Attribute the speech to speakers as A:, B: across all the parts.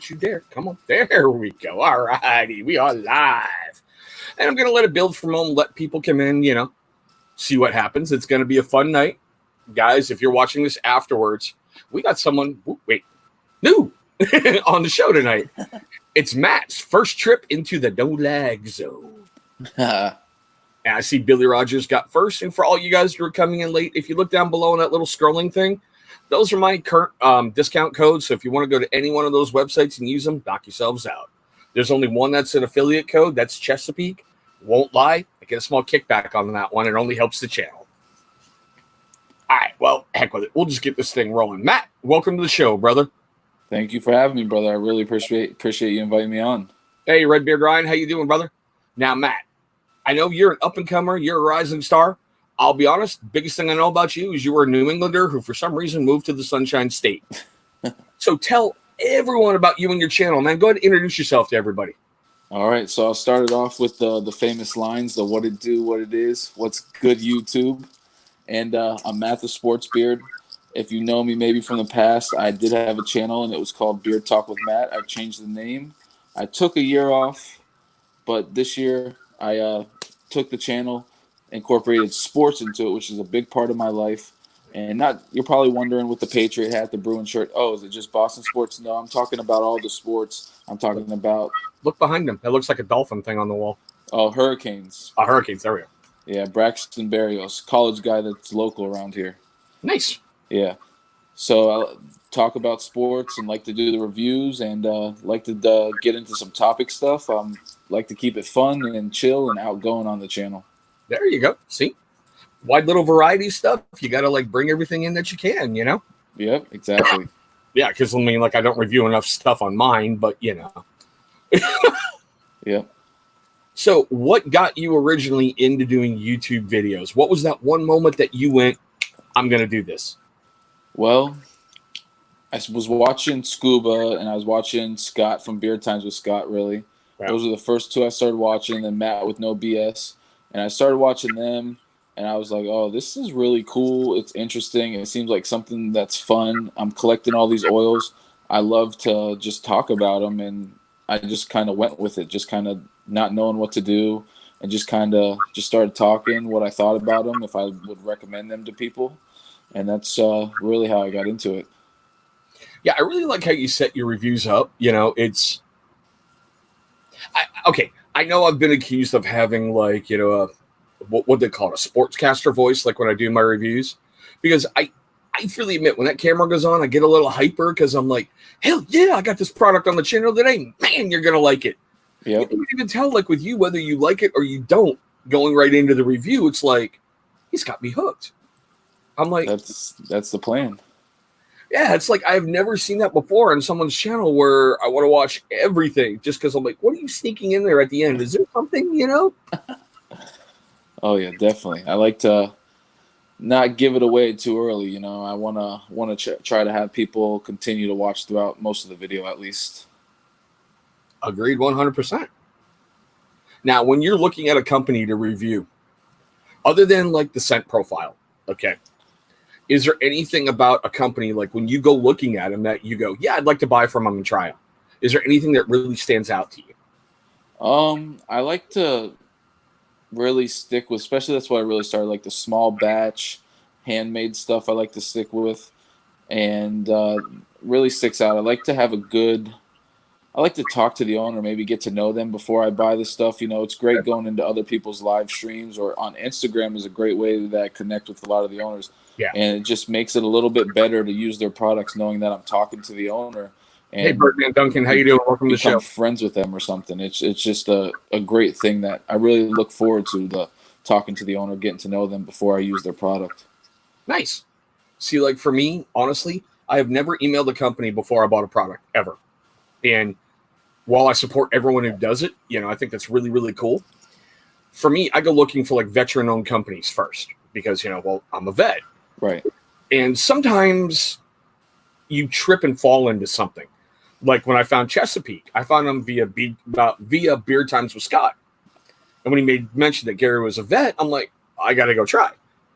A: You dare. Come on. There we go. All righty. We are live. And I'm going to let it build for a moment, let people come in, see what happens. It's going to be a fun night. Guys, if you're watching this afterwards, we got someone, new on the show tonight. It's Matt's first trip into the no-lag zone. And I see Billy Rogers got first. And for all you guys who are coming in late, if you look down below on that little scrolling thing, those are my current discount codes. So if you want to go to any one of those websites and use them, knock yourselves out. There's only one that's an affiliate code. That's Chesapeake. Won't lie. I get a small kickback on that one. It only helps the channel. All right. Well, heck with it. We'll just get this thing rolling. Matt, welcome to the show, brother.
B: Thank you for having me, brother. I really appreciate you inviting me on.
A: Hey, Redbeard Ryan. How you doing, brother? Now, Matt, I know you're an up-and-comer. You're a rising star. I'll be honest, biggest thing I know about you is you were a New Englander who for some reason moved to the Sunshine State. So tell everyone about you and your channel, man. Go ahead and introduce yourself to everybody.
B: All right, so I'll start it off with the famous lines, the what it do, what it is, what's good YouTube. And I'm Matt the Sports Beard. If you know me maybe from the past, I did have a channel, and it was called Beard Talk with Matt. I changed the name. I took a year off, but this year I took the channel, incorporated sports into it, which is a big part of my life. And you're probably wondering with the Patriot hat, the Bruin shirt, oh, is it just Boston sports? No, I'm talking about all the sports. I'm talking about...
A: Look behind him. It looks like a dolphin thing on the wall.
B: Oh, Hurricanes.
A: Oh, Hurricanes. There we go.
B: Yeah, Braxton Berrios, college guy that's local around here.
A: Nice.
B: Yeah. So I talk about sports and like to do the reviews and like to get into some topic stuff. Like to keep it fun and chill and outgoing on the channel.
A: There you go. See? Wide little variety stuff. You got to bring everything in that you can,
B: Yep, exactly.
A: Yeah, because I don't review enough stuff on mine, but
B: Yep.
A: So what got you originally into doing YouTube videos? What was that one moment that you went, I'm going to do this?
B: Well, I was watching Scuba and I was watching Scott from Beer Times with Scott, really. Wow. Those were the first two I started watching, then Matt with No BS. And I started watching them, and I was like, oh, this is really cool. It's interesting. It seems like something that's fun. I'm collecting all these oils. I love to just talk about them, and I just kind of went with it, just kind of not knowing what to do, and just started talking what I thought about them, if I would recommend them to people. And that's really how I got into it.
A: Yeah, I really like how you set your reviews up. It's... I know I've been accused of having what they call it, a sportscaster voice, like when I do my reviews, because I freely admit when that camera goes on, I get a little hyper because I'm like, hell yeah, I got this product on the channel today. Man, you're going to like it. Yep. You can even tell with you, whether you like it or you don't, going right into the review, it's like, he's got me hooked. I'm like,
B: that's the plan.
A: Yeah, it's like I've never seen that before on someone's channel where I want to watch everything just because I'm like, what are you sneaking in there at the end? Is there something,
B: Oh yeah, definitely. I like to not give it away too early. I want to try to have people continue to watch throughout most of the video at least.
A: Agreed, 100%. Now, when you're looking at a company to review, other than the scent profile, okay, is there anything about a company, when you go looking at them, that you go, yeah, I'd like to buy from them and try them? Is there anything that really stands out to you?
B: I like to really stick with, especially that's why I really started, the small batch, handmade stuff I like to stick with, and really sticks out. I like to have I like to talk to the owner, maybe get to know them before I buy the stuff. It's great going into other people's live streams, or on Instagram is a great way that I connect with a lot of the owners. Yeah. And it just makes it a little bit better to use their products knowing that I'm talking to the owner. And
A: hey, Birdman Duncan, how you doing? Welcome to the show.
B: Become friends with them or something. It's just a great thing that I really look forward to, talking to the owner, getting to know them before I use their product.
A: Nice. See, for me, honestly, I have never emailed a company before I bought a product, ever. And while I support everyone who does it, I think that's really, really cool. For me, I go looking for veteran-owned companies first because, I'm a vet.
B: Right.
A: And sometimes you trip and fall into something. Like when I found Chesapeake, I found them via Beer Times with Scott. And when he made mention that Gary was a vet, I'm like, I got to go try.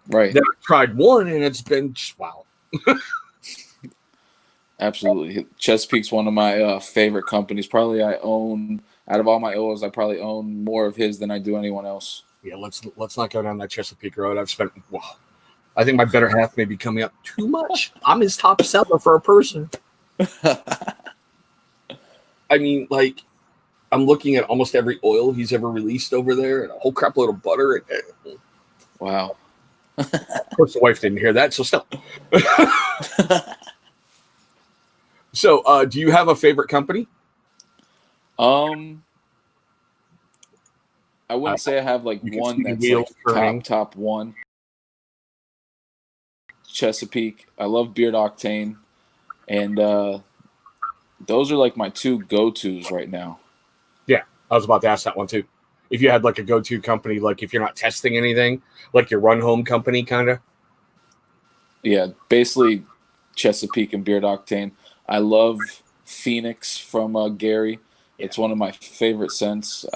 B: Right.
A: Then I tried one, and it's been, wow.
B: Absolutely. Chesapeake's one of my favorite companies. Probably I own, out of all my O's, I probably own more of his than I do anyone else.
A: Yeah, let's not go down that Chesapeake road. I've spent. Well, I think my better half may be coming up too much. I'm his top seller for a person. I mean, like, I'm looking at almost every oil he's ever released over there, and a whole crap load of butter.
B: Wow.
A: Of course, the wife didn't hear that, so still. So, do you have a favorite company?
B: I wouldn't say I have like one that's like top one. Chesapeake. I love Beard Octane, and those are like my two go-tos right now.
A: Yeah, I was about to ask that one too. If you had like a go-to company, like if you're not testing anything, like your run-home company, kind of.
B: Yeah, basically Chesapeake and Beard Octane. I love Phoenix from Gary. It's one of my favorite scents.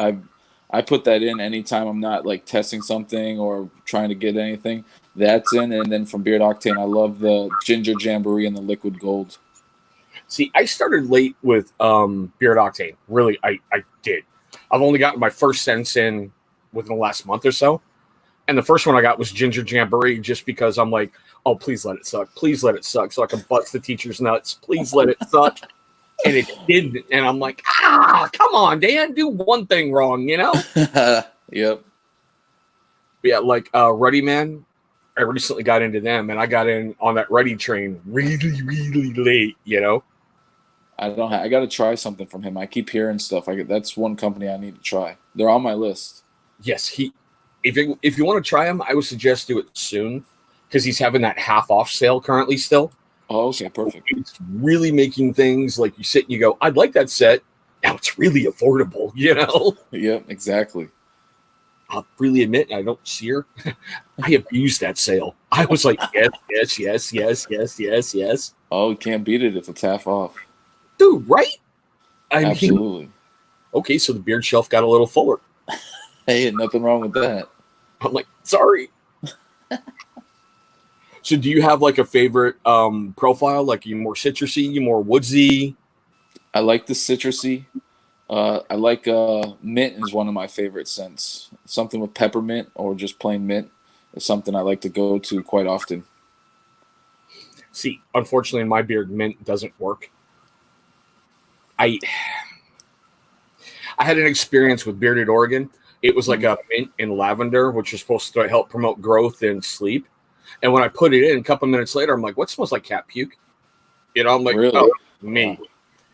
B: I put that in anytime I'm not like testing something or trying to get anything. That's in, and then from Beard Octane, I love the Ginger Jamboree and the Liquid Gold.
A: See, I started late with Beard Octane. Really, I did. I've only gotten my first scents in within the last month or so. And the first one I got was Ginger Jamboree just because I'm like, oh, please let it suck. Please let it suck so I can bust the teacher's nuts. Please let it suck. And it didn't. And I'm like, come on, Dan, do one thing wrong, you know?
B: Yep.
A: Yeah, like Ruddy Man, I recently got into them, and I got in on that Ruddy train really, really late, you know?
B: I got to try something from him. I keep hearing stuff. That's one company I need to try. They're on my list.
A: Yes, if you want to try him, I would suggest do it soon because he's having that half off sale currently still.
B: Oh, okay, perfect.
A: It's really making things like you sit and you go, I'd like that set. Now it's really affordable, you know?
B: Yep, exactly.
A: I'll really admit, I don't see her. I abused that sale. I was like, yes.
B: Oh, you can't beat it if it's half off.
A: Dude, right?
B: Absolutely.
A: Okay, so the beard shelf got a little fuller.
B: Hey, nothing wrong with that.
A: I'm like, sorry. So do you have like a favorite profile? Like you more citrusy, you more woodsy?
B: I like the citrusy. I like mint is one of my favorite scents. Something with peppermint or just plain mint is something I like to go to quite often.
A: See, unfortunately in my beard, mint doesn't work. I had an experience with Bearded Oregon. It was like a mint and lavender, which is supposed to help promote growth and sleep. And when I put it in, a couple minutes later, I'm like, what smells like cat puke? You know, I'm like,
B: really?
A: Oh, me. Wow.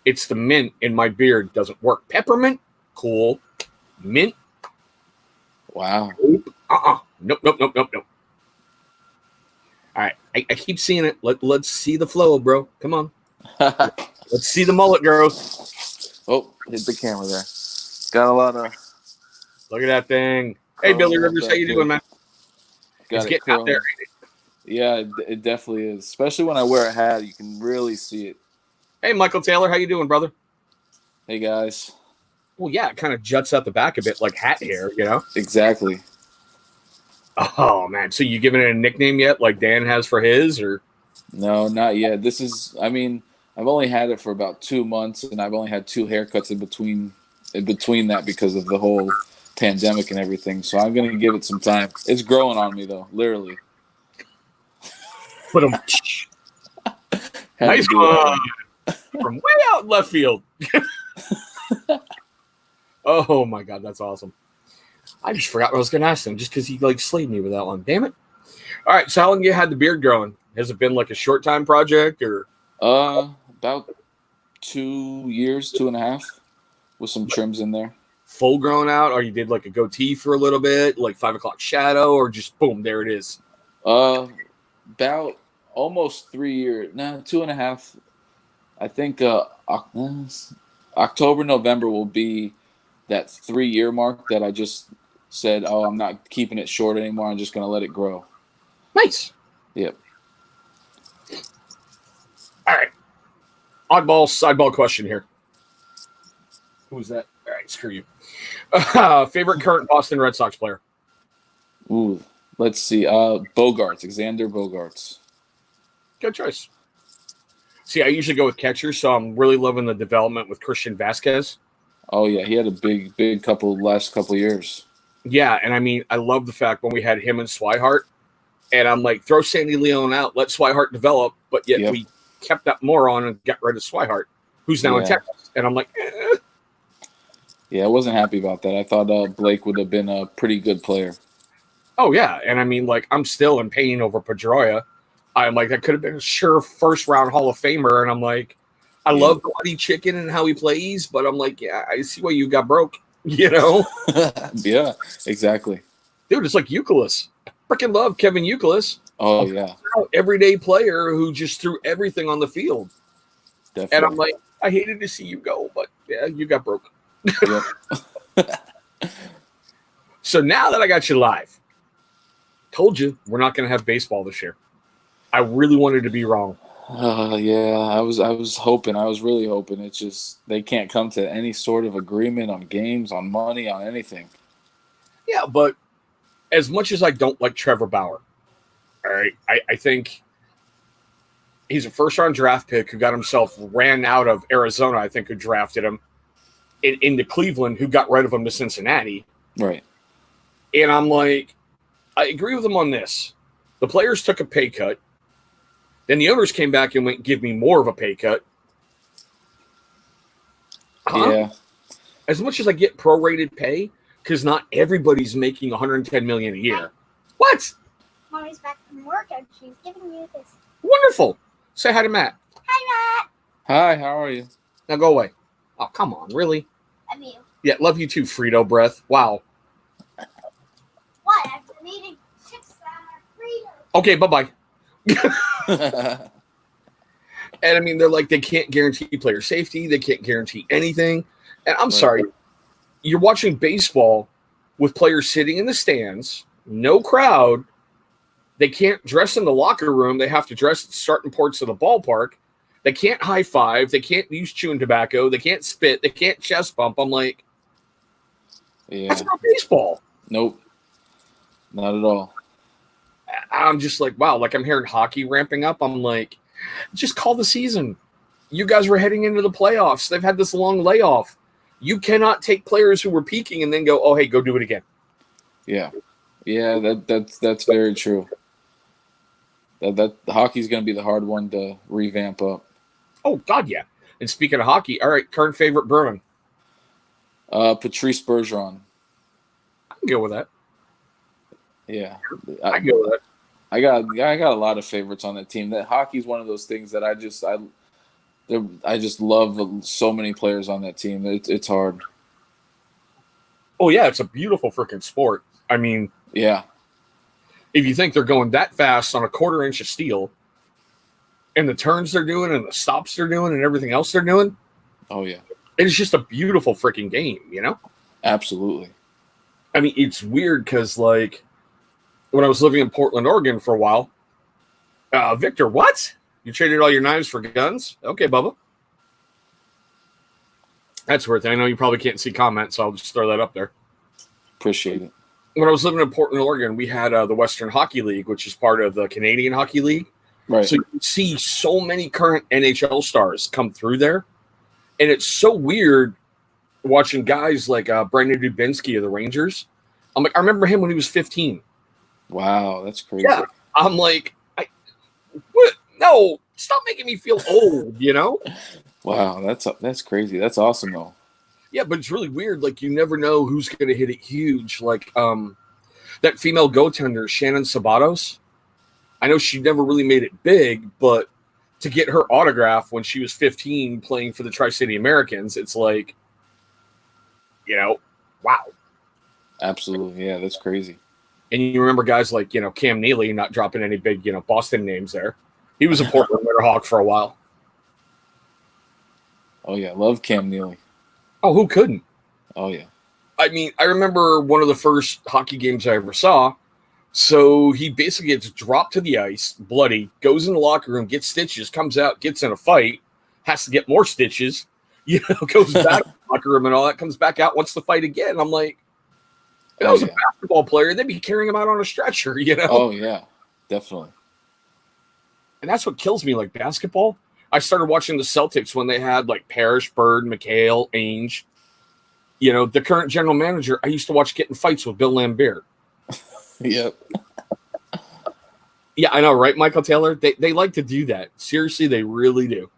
A: It's the mint in my beard doesn't work. Peppermint, cool. Mint.
B: Wow.
A: Nope. All right. I keep seeing it. Let's see the flow, bro. Come on. Let's see the mullet growth.
B: Oh, hit the camera there. Got a lot of...
A: Look at that thing. Hey, Billy Rivers, how you doing, man? It's getting out there.
B: Yeah, it definitely is. Especially when I wear a hat, you can really see it.
A: Hey, Michael Taylor, how you doing, brother?
B: Hey, guys.
A: Well, yeah, it kind of juts out the back a bit like hat hair, you know?
B: Exactly.
A: Oh, man. So you giving it a nickname yet like Dan has for his, or?
B: No, not yet. This is, I mean, I've only had it for about 2 months, and I've only had 2 haircuts in between that because of the whole pandemic and everything. So I'm going to give it some time. It's growing on me, though, literally.
A: Put him. Nice one. From way out in left field. Oh, my God. That's awesome. I just forgot what I was going to ask him just because he like slayed me with that one. Damn it. All right. So how long you had the beard growing? Has it been like a short time project or?
B: About 2 years, 2.5 with some trims in there.
A: Full grown out, or you did like a goatee for a little bit, like 5 o'clock shadow, or just boom, there it is?
B: About almost 3 years. No, 2.5. I think October, November will be that 3-year mark that I just said, oh, I'm not keeping it short anymore. I'm just going to let it grow.
A: Nice.
B: Yep.
A: All right. Oddball, sideball question here. Who's that? All right, screw you. Favorite current Boston Red Sox player?
B: Ooh, let's see. Bogarts, Xander Bogarts.
A: Good choice. See, I usually go with catchers, so I'm really loving the development with Christian Vasquez.
B: Oh yeah, he had a big last couple years.
A: Yeah, and I mean, I love the fact when we had him and Swihart, and I'm like, throw Sandy Leon out, let Swihart develop, but yet we kept that moron and got rid of Swihart, who's now in Texas. And I'm like,
B: Yeah, I wasn't happy about that. I thought Blake would have been a pretty good player.
A: Oh, yeah. And I mean, like, I'm still in pain over Pedroia. I'm like, that could have been a sure first-round Hall of Famer. And I'm like, I love Bloody Chicken and how he plays, but I'm like, yeah, I see why you got broke, you know?
B: Yeah, exactly.
A: Dude, it's like Youkilis. I freaking love Kevin Youkilis.
B: Oh, yeah.
A: Everyday player who just threw everything on the field.
B: Definitely.
A: And I'm like, I hated to see you go, but yeah, you got broke. So now that I got you live, told you we're not going to have baseball this year. I really wanted to be wrong.
B: Yeah, I was hoping. I was really hoping. It's just they can't come to any sort of agreement on games, on money, on anything.
A: Yeah, but as much as I don't like Trevor Bauer, all right, I think he's a first-round draft pick who got himself ran out of Arizona, I think, who drafted him, into Cleveland, who got rid of him to Cincinnati.
B: Right.
A: And I'm like, I agree with him on this. The players took a pay cut. Then the owners came back and went, give me more of a pay cut.
B: Yeah.
A: As much as I get prorated pay, because not everybody's making $110 million a year. What?
C: Mommy's back from work and she's giving you this.
A: Wonderful. Say hi to Matt.
C: Hi, Matt.
B: Hi, how are you?
A: Now go away. Oh, come on. Really?
C: Love you.
A: Yeah, love you too, Frito Breath. Wow.
C: What? I've been eating chips that are Fritos.
A: Okay, bye-bye. And I mean, they're like, they can't guarantee player safety. They can't guarantee anything. And I'm sorry. You're watching baseball with players sitting in the stands, no crowd. They can't dress in the locker room. They have to dress at certain parts of the ballpark. They can't high five. They can't use chewing tobacco. They can't spit. They can't chest bump. I'm like, that's not baseball.
B: Nope. Not at all.
A: I'm just like, wow, like I'm hearing hockey ramping up. I'm like, just call the season. You guys were heading into the playoffs. They've had this long layoff. You cannot take players who were peaking and then go, oh, hey, go do it again.
B: Yeah. Yeah, that's very true. That hockey's going to be the hard one to revamp up.
A: Oh, God, yeah. And speaking of hockey, all right, current favorite Bruin.
B: Patrice Bergeron.
A: I can go with that.
B: Yeah.
A: I can go with that.
B: I got a lot of favorites on that team. That hockey's one of those things that I just love so many players on that team. It's hard.
A: Oh, yeah, it's a beautiful freaking sport. I mean,
B: yeah.
A: If you think they're going that fast on a quarter inch of steel and the turns they're doing and the stops they're doing and everything else they're doing.
B: Oh, yeah.
A: It's just a beautiful freaking game, you know?
B: Absolutely.
A: I mean, it's weird because, like, when I was living in Portland, Oregon for a while, Victor, what? You traded all your knives for guns? Okay, Bubba. That's worth it. I know you probably can't see comments, so I'll just throw that up there.
B: Appreciate it.
A: When I was living in Portland, Oregon, we had the Western Hockey League, which is part of the Canadian Hockey League.
B: Right.
A: So you can see so many current NHL stars come through there. And it's so weird watching guys like Brandon Dubinsky of the Rangers. I'm like, I remember him when he was 15.
B: Wow, that's crazy.
A: Yeah. I'm like, what? No, stop making me feel old, you know?
B: Wow, that's crazy. That's awesome, though.
A: Yeah, but it's really weird. Like, you never know who's going to hit it huge. Like, that female goaltender, Shannon Sabatos. I know she never really made it big, but to get her autograph when she was 15 playing for the Tri-City Americans, it's like, you know, wow.
B: Absolutely. Yeah, that's crazy.
A: And you remember guys like, you know, Cam Neely, not dropping any big, you know, Boston names there. He was a Portland Winterhawk for a while.
B: Oh, yeah. Love Cam Neely.
A: Oh, who couldn't?
B: Oh, yeah.
A: I mean, I remember one of the first hockey games I ever saw. So he basically gets dropped to the ice, bloody, goes in the locker room, gets stitches, comes out, gets in a fight, has to get more stitches, you know, goes back to the locker room and all that, comes back out, wants to fight again. I'm like, if I was a basketball player, they'd be carrying him out on a stretcher, you know?
B: Oh, yeah, definitely.
A: And that's what kills me, like basketball. I started watching the Celtics when they had like Parrish, Bird, McHale, Ainge. You know, the current general manager, I used to watch get in fights with Bill Laimbeer.
B: Yep.
A: Yeah, I know, right, Michael Taylor? They like to do that. Seriously, they really do.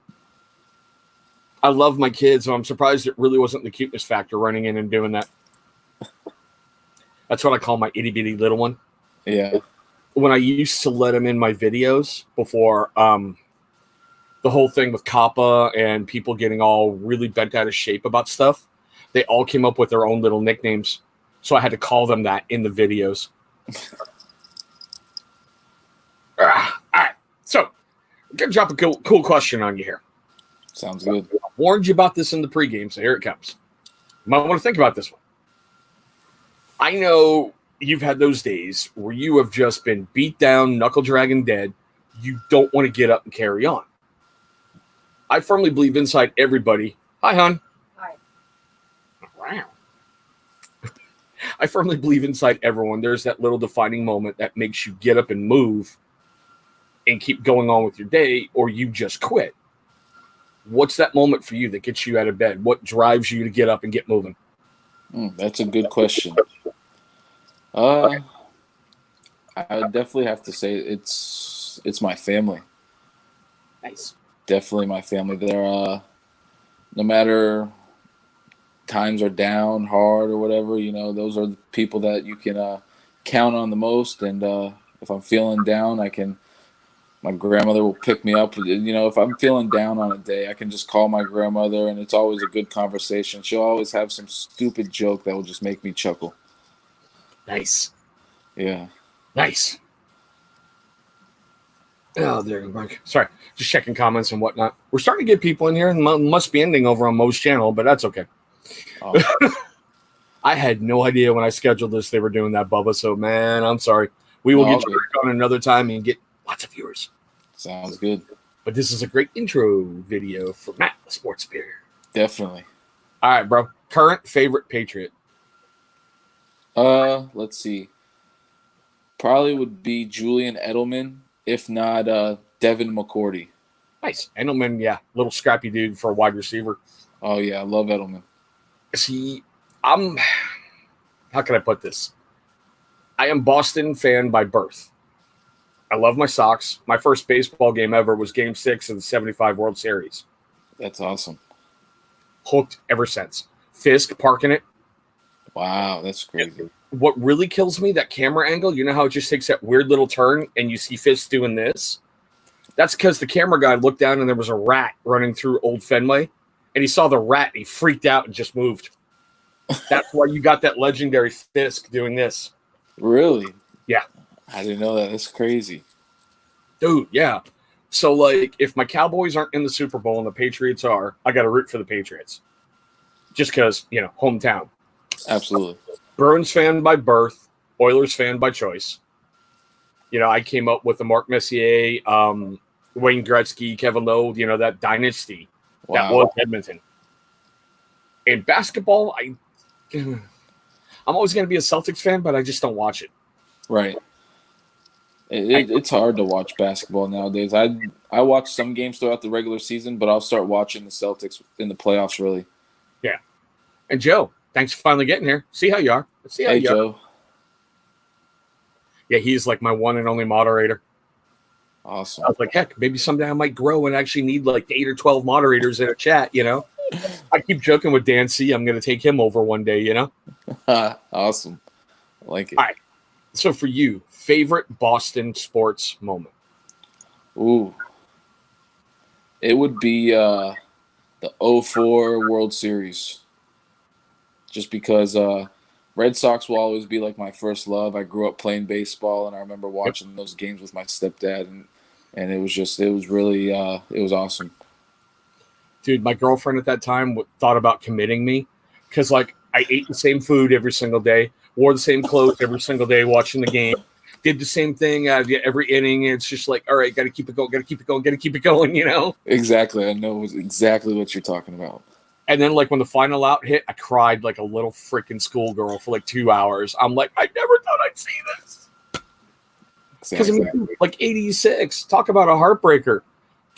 A: I love my kids, so I'm surprised it really wasn't the cuteness factor running in and doing that. That's what I call my itty-bitty little one.
B: Yeah.
A: When I used to let him in my videos before the whole thing with Kappa and people getting all really bent out of shape about stuff, they all came up with their own little nicknames. So I had to call them that in the videos. All right. So I'm going to drop a cool question on you here.
B: Sounds good.
A: I warned you about this in the pregame, so here it comes. You might want to think about this one. I know you've had those days where you have just been beat down, knuckle dragging dead. You don't want to get up and carry on. I firmly believe inside everybody. Hi, hon.
C: Hi.
A: Wow. I firmly believe inside everyone there's that little defining moment that makes you get up and move and keep going on with your day, or you just quit. What's that moment for you that gets you out of bed? What drives you to get up and get moving?
B: That's a good question. I would definitely have to say it's my family.
A: Nice.
B: Definitely my family. They're no matter times are down, hard or whatever, you know, those are the people that you can count on the most. And if I'm feeling down, my grandmother will pick me up. You know, if I'm feeling down on a day, I can just call my grandmother, and it's always a good conversation. She'll always have some stupid joke that will just make me chuckle.
A: Nice.
B: Yeah.
A: Nice. Oh, there you go. Sorry, just checking comments and whatnot. We're starting to get people in here, and must be ending over on Mo's channel, but that's okay.
B: Oh.
A: I had no idea when I scheduled this they were doing that, Bubba. So, man, I'm sorry. We will get you back on another time and get lots of viewers.
B: Sounds good.
A: But this is a great intro video for Matt, the Sports Beer.
B: Definitely.
A: All right, bro. Current favorite Patriot?
B: Let's see. Probably would be Julian Edelman, if not Devin McCourty.
A: Nice. Edelman, yeah. Little scrappy dude for a wide receiver.
B: Oh, yeah. I love Edelman.
A: See, how can I put this? I am Boston fan by birth. I love my Sox. My first baseball game ever was Game 6 of the 75 World Series.
B: That's awesome.
A: Hooked ever since. Fisk parking it.
B: Wow, that's crazy.
A: What really kills me, that camera angle, you know how it just takes that weird little turn and you see Fisk doing this? That's because the camera guy looked down and there was a rat running through Old Fenway, and he saw the rat and he freaked out and just moved. That's why you got that legendary Fisk doing this.
B: Really?
A: Yeah.
B: I didn't know that. That's crazy.
A: Dude, yeah. So, like, if my Cowboys aren't in the Super Bowl and the Patriots are, I got to root for the Patriots. Just because, you know, hometown.
B: Absolutely.
A: Bruins fan by birth, Oilers fan by choice. You know, I came up with the Mark Messier, Wayne Gretzky, Kevin Lowe, you know, that dynasty that was Edmonton. In basketball, I'm always going to be a Celtics fan, but I just don't watch it.
B: Right. It's hard to watch basketball nowadays. I watch some games throughout the regular season, but I'll start watching the Celtics in the playoffs, really.
A: Yeah. And Joe, thanks for finally getting here. See how you are. Let's see how you
B: Joe.
A: are. Yeah, he's like my one and only moderator.
B: Awesome.
A: I was like, heck, maybe someday I might grow and actually need like 8 or 12 moderators in a chat, you know? I keep joking with Dan C. I'm going to take him over one day, you know?
B: Awesome. I like it.
A: All right. So for you, favorite Boston sports moment?
B: Ooh. It would be the 2004 World Series. Just because Red Sox will always be like my first love. I grew up playing baseball, and I remember watching those games with my stepdad, and it was really it was awesome.
A: Dude, my girlfriend at that time thought about committing me because, like, I ate the same food every single day, wore the same clothes every single day watching the game, did the same thing every inning. It's just like, all right, got to keep it going, you know?
B: Exactly. I know exactly what you're talking about.
A: And then, like, when the final out hit, I cried like a little freaking schoolgirl for like 2 hours. I'm like, I never thought I'd see this. Because,
B: Exactly.
A: I mean, like, 86, talk about a heartbreaker.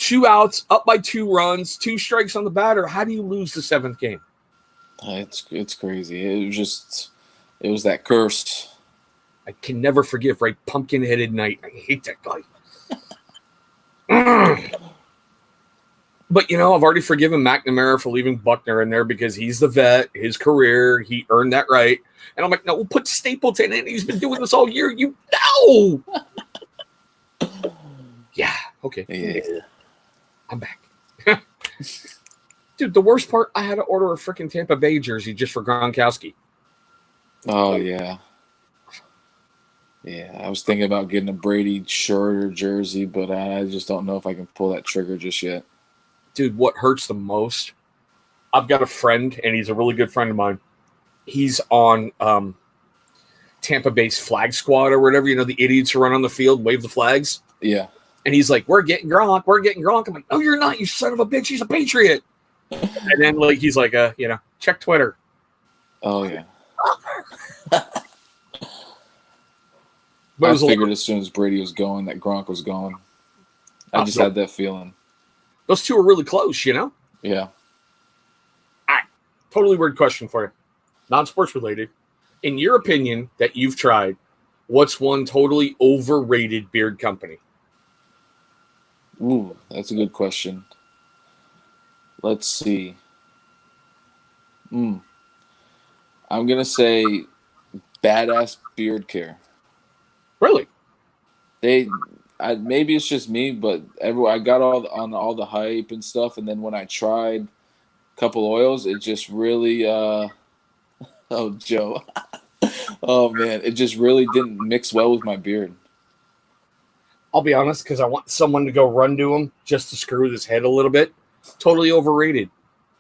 A: 2 outs, up by 2 runs, 2 strikes on the batter. How do you lose the 7th game?
B: It's crazy. It was that curse.
A: I can never forgive Ray Pumpkin-Headed Knight. I hate that guy. But, I've already forgiven McNamara for leaving Buckner in there because he's the vet, his career, he earned that right. And I'm like, no, we'll put Stapleton in. He's been doing this all year. You know. Yeah, okay.
B: Yeah.
A: I'm back. Dude, the worst part, I had to order a freaking Tampa Bay jersey just for Gronkowski.
B: Oh, yeah. Yeah, I was thinking about getting a Brady shirt or jersey, but I just don't know if I can pull that trigger just yet.
A: Dude, what hurts the most? I've got a friend, and he's a really good friend of mine. He's on Tampa Bay's flag squad or whatever. The idiots who run on the field, wave the flags.
B: Yeah.
A: And he's like, we're getting Gronk. I'm like, no, you're not, you son of a bitch. He's a Patriot. And then he's like, check Twitter.
B: Oh, yeah.
A: But
B: I figured as soon as Brady was going that Gronk was going. I just had that feeling.
A: Those two are really close,
B: Yeah.
A: All right. Totally weird question for you. Non-sports related. In your opinion that you've tried, what's one totally overrated beard company?
B: Ooh, that's a good question. Let's see. I'm going to say Badass Beard Care.
A: Really?
B: Maybe it's just me, but I got all the hype and stuff, and then when I tried a couple oils, it just really oh Joe. Oh man, it just really didn't mix well with my beard.
A: I'll be honest, because I want someone to go run to him just to screw his head a little bit. Totally overrated.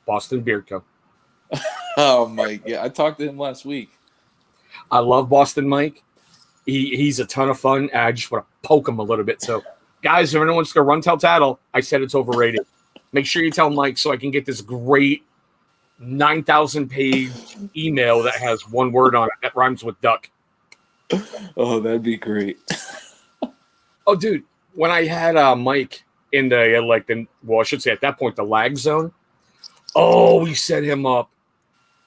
A: Boston Beard Co.
B: Oh Mike, yeah, I talked to him last week.
A: I love Boston Mike. He's a ton of fun. I just want to poke him a little bit. So, guys, if anyone wants to go run tell tattle, I said it's overrated. Make sure you tell Mike so I can get this great 9,000-page email that has one word on it that rhymes with duck.
B: Oh, that'd be great.
A: Oh, dude, when I had Mike in the I should say at that point the lag zone. Oh, we set him up.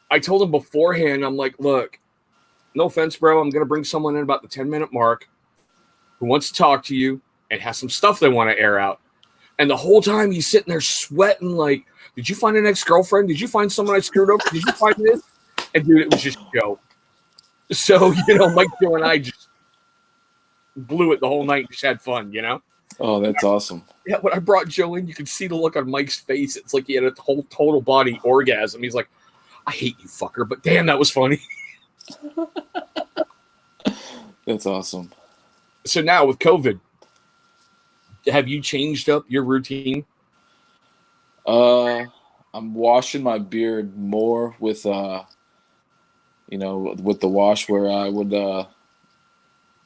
A: I told him beforehand. I'm like, look. No offense, bro. I'm going to bring someone in about the 10-minute mark who wants to talk to you and has some stuff they want to air out. And the whole time he's sitting there sweating like, did you find an ex-girlfriend? Did you find someone I screwed over? Did you find this? And, dude, it was just Joe. So, Mike, Joe, and I just blew it the whole night and just had fun,
B: Oh, that's awesome.
A: Yeah, when I brought Joe in, you could see the look on Mike's face. It's like he had a whole total body orgasm. He's like, I hate you, fucker. But, damn, that was funny.
B: That's awesome.
A: So now with COVID, have you changed up your routine?
B: I'm washing my beard more with with the wash where I would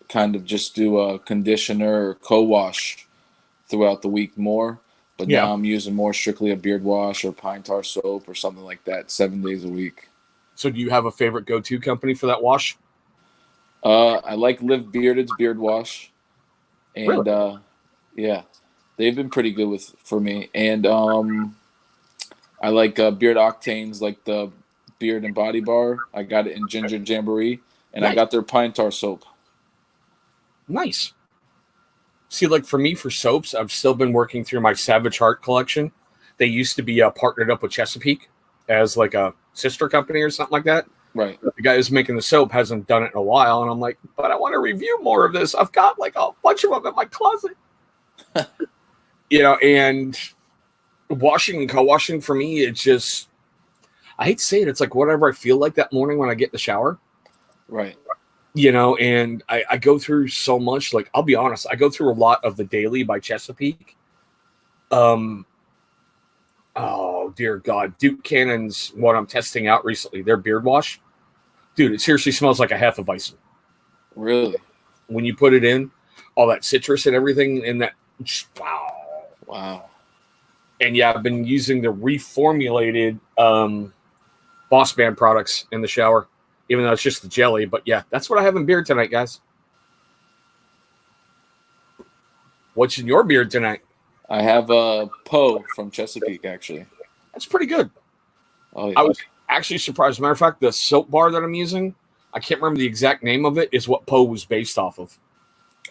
B: kind of just do a conditioner or co-wash throughout the week more. But now I'm using more strictly a beard wash or pine tar soap or something like that 7 days a week.
A: So do you have a favorite go-to company for that wash?
B: I like Live Bearded's beard wash. And
A: really?
B: Yeah, they've been pretty good for me. And I like Beard Octanes, like the beard and body bar. I got it in Ginger Jamboree, and
A: nice.
B: I got their pine tar soap.
A: Nice. See, like for me, for soaps, I've still been working through my Savage Heart collection. They used to be partnered up with Chesapeake as like a sister company or something like that.
B: Right.
A: The guy who's making the soap hasn't done it in a while, and I'm like, but I want to review more of this. I've got like a bunch of them in my closet. And washing and co-washing for me, it's just, I hate to say it, it's like whatever I feel like that morning when I get in the shower.
B: Right.
A: And I go through so much. Like, I'll be honest, I go through a lot of the Daily by Chesapeake. Oh, dear God. Duke Cannon's what I'm testing out recently, their beard wash. Dude, it seriously smells like a Hefeweizen.
B: Really?
A: When you put it in, all that citrus and everything in that. Wow.
B: Wow.
A: And yeah, I've been using the reformulated Boss Man products in the shower, even though it's just the jelly. But yeah, that's what I have in beard tonight, guys. What's in your beard tonight?
B: I have Poe from Chesapeake, actually.
A: That's pretty good.
B: Oh, yeah.
A: I was actually surprised. As a matter of fact, the soap bar that I'm using, I can't remember the exact name of it, is what Poe was based off of.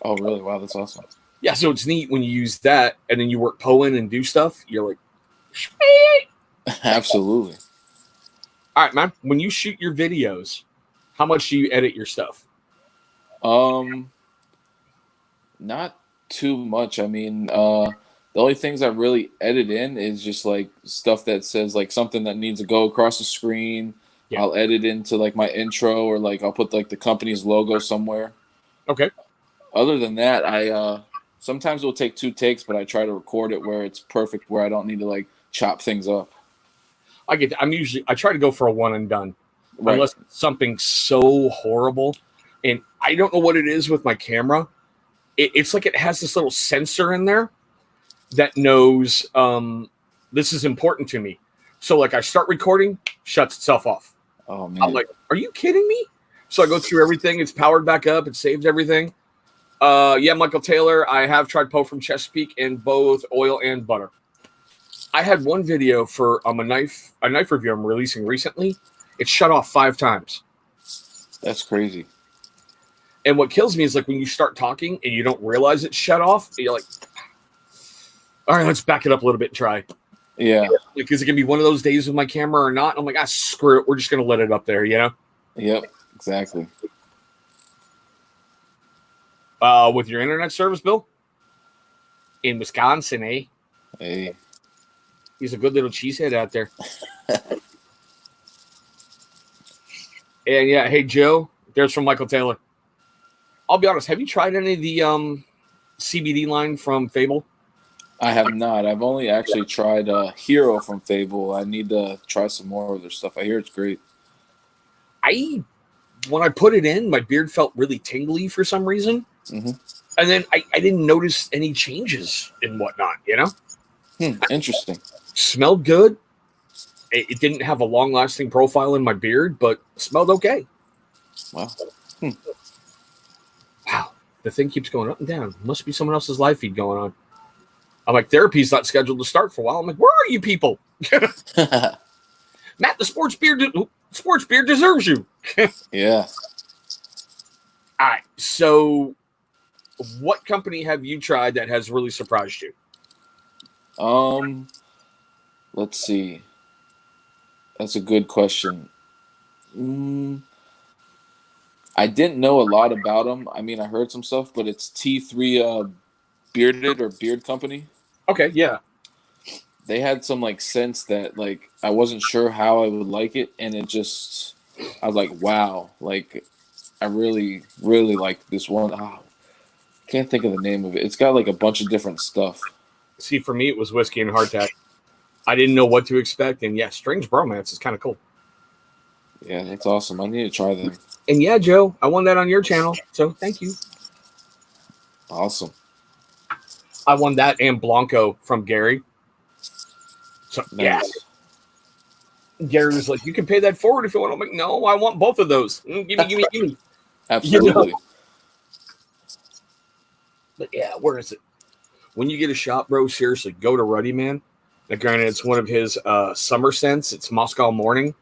B: Oh, really? Wow, that's awesome.
A: Yeah, so it's neat when you use that and then you work Poe in and do stuff. You're like, sweet.
B: Absolutely.
A: All right, man. When you shoot your videos, how much do you edit your stuff?
B: Not too much. I mean, the only things I really edit in is just like stuff that says like something that needs to go across the screen.
A: Yeah.
B: I'll edit into like my intro, or like I'll put like the company's logo somewhere.
A: Okay.
B: Other than that, I sometimes it'll take 2 takes, but I try to record it where it's perfect, where I don't need to like chop things up.
A: I try to go for a one and done.
B: Right.
A: Unless it's something so horrible. And I don't know what it is with my camera. It's like it has this little sensor in there that knows this is important to me. So like I start recording, shuts itself off.
B: Oh man.
A: I'm like, are you kidding me? So I go through everything. It's powered back up. It saves everything. Yeah, Michael Taylor. I have tried Poe from Chesapeake in both oil and butter. I had one video for a knife review I'm releasing recently. It shut off 5 times.
B: That's crazy.
A: And what kills me is like when you start talking and you don't realize it's shut off. You're like, all right, let's back it up a little bit and try.
B: Yeah.
A: Like, is it gonna be one of those days with my camera or not? And I'm like, screw it. We're just gonna let it up there, you know?
B: Yep. Exactly.
A: With your internet service, Bill? In Wisconsin, eh?
B: Hey.
A: He's a good little cheesehead out there. And yeah, hey Joe, there's from Michael Taylor. I'll be honest, have you tried any of the CBD line from Fable?
B: I have not. I've only actually tried Hero from Fable. I need to try some more of their stuff. I hear it's great.
A: When I put it in, my beard felt really tingly for some reason.
B: Mm-hmm.
A: And then I didn't notice any changes and whatnot, you know?
B: Interesting.
A: Smelled good. It didn't have a long-lasting profile in my beard, but smelled okay.
B: Wow.
A: Wow. The thing keeps going up and down. Must be someone else's live feed going on. I'm like, therapy's not scheduled to start for a while. I'm like, where are you people? Matt, the sports beard deserves you.
B: Yeah.
A: All right. So what company have you tried that has really surprised you?
B: Let's see. That's a good question. I didn't know a lot about them. I mean, I heard some stuff, but it's T3 Bearded or Beard Company.
A: Okay, yeah.
B: They had some like scents that like I wasn't sure how I would like it, and I was like, wow, like I really, really like this one. Can't think of the name of it. It's got like a bunch of different stuff.
A: See, for me, it was whiskey and hardtack. I didn't know what to expect, and yeah, Strange Bromance is kind of cool.
B: Yeah, that's awesome. I need to try them.
A: And yeah, Joe, I won that on your channel, so thank you.
B: Awesome.
A: I won that and Blanco from Gary. So
B: Nice.
A: Yeah, Gary was like, "You can pay that forward if you want." I'm like, "No, I want both of those. Give me."
B: Absolutely.
A: You know? But yeah, where is it? When you get a shot, bro, seriously, go to Ruddy Man. Now, granted, it's one of his summer scents. It's Moscow Morning.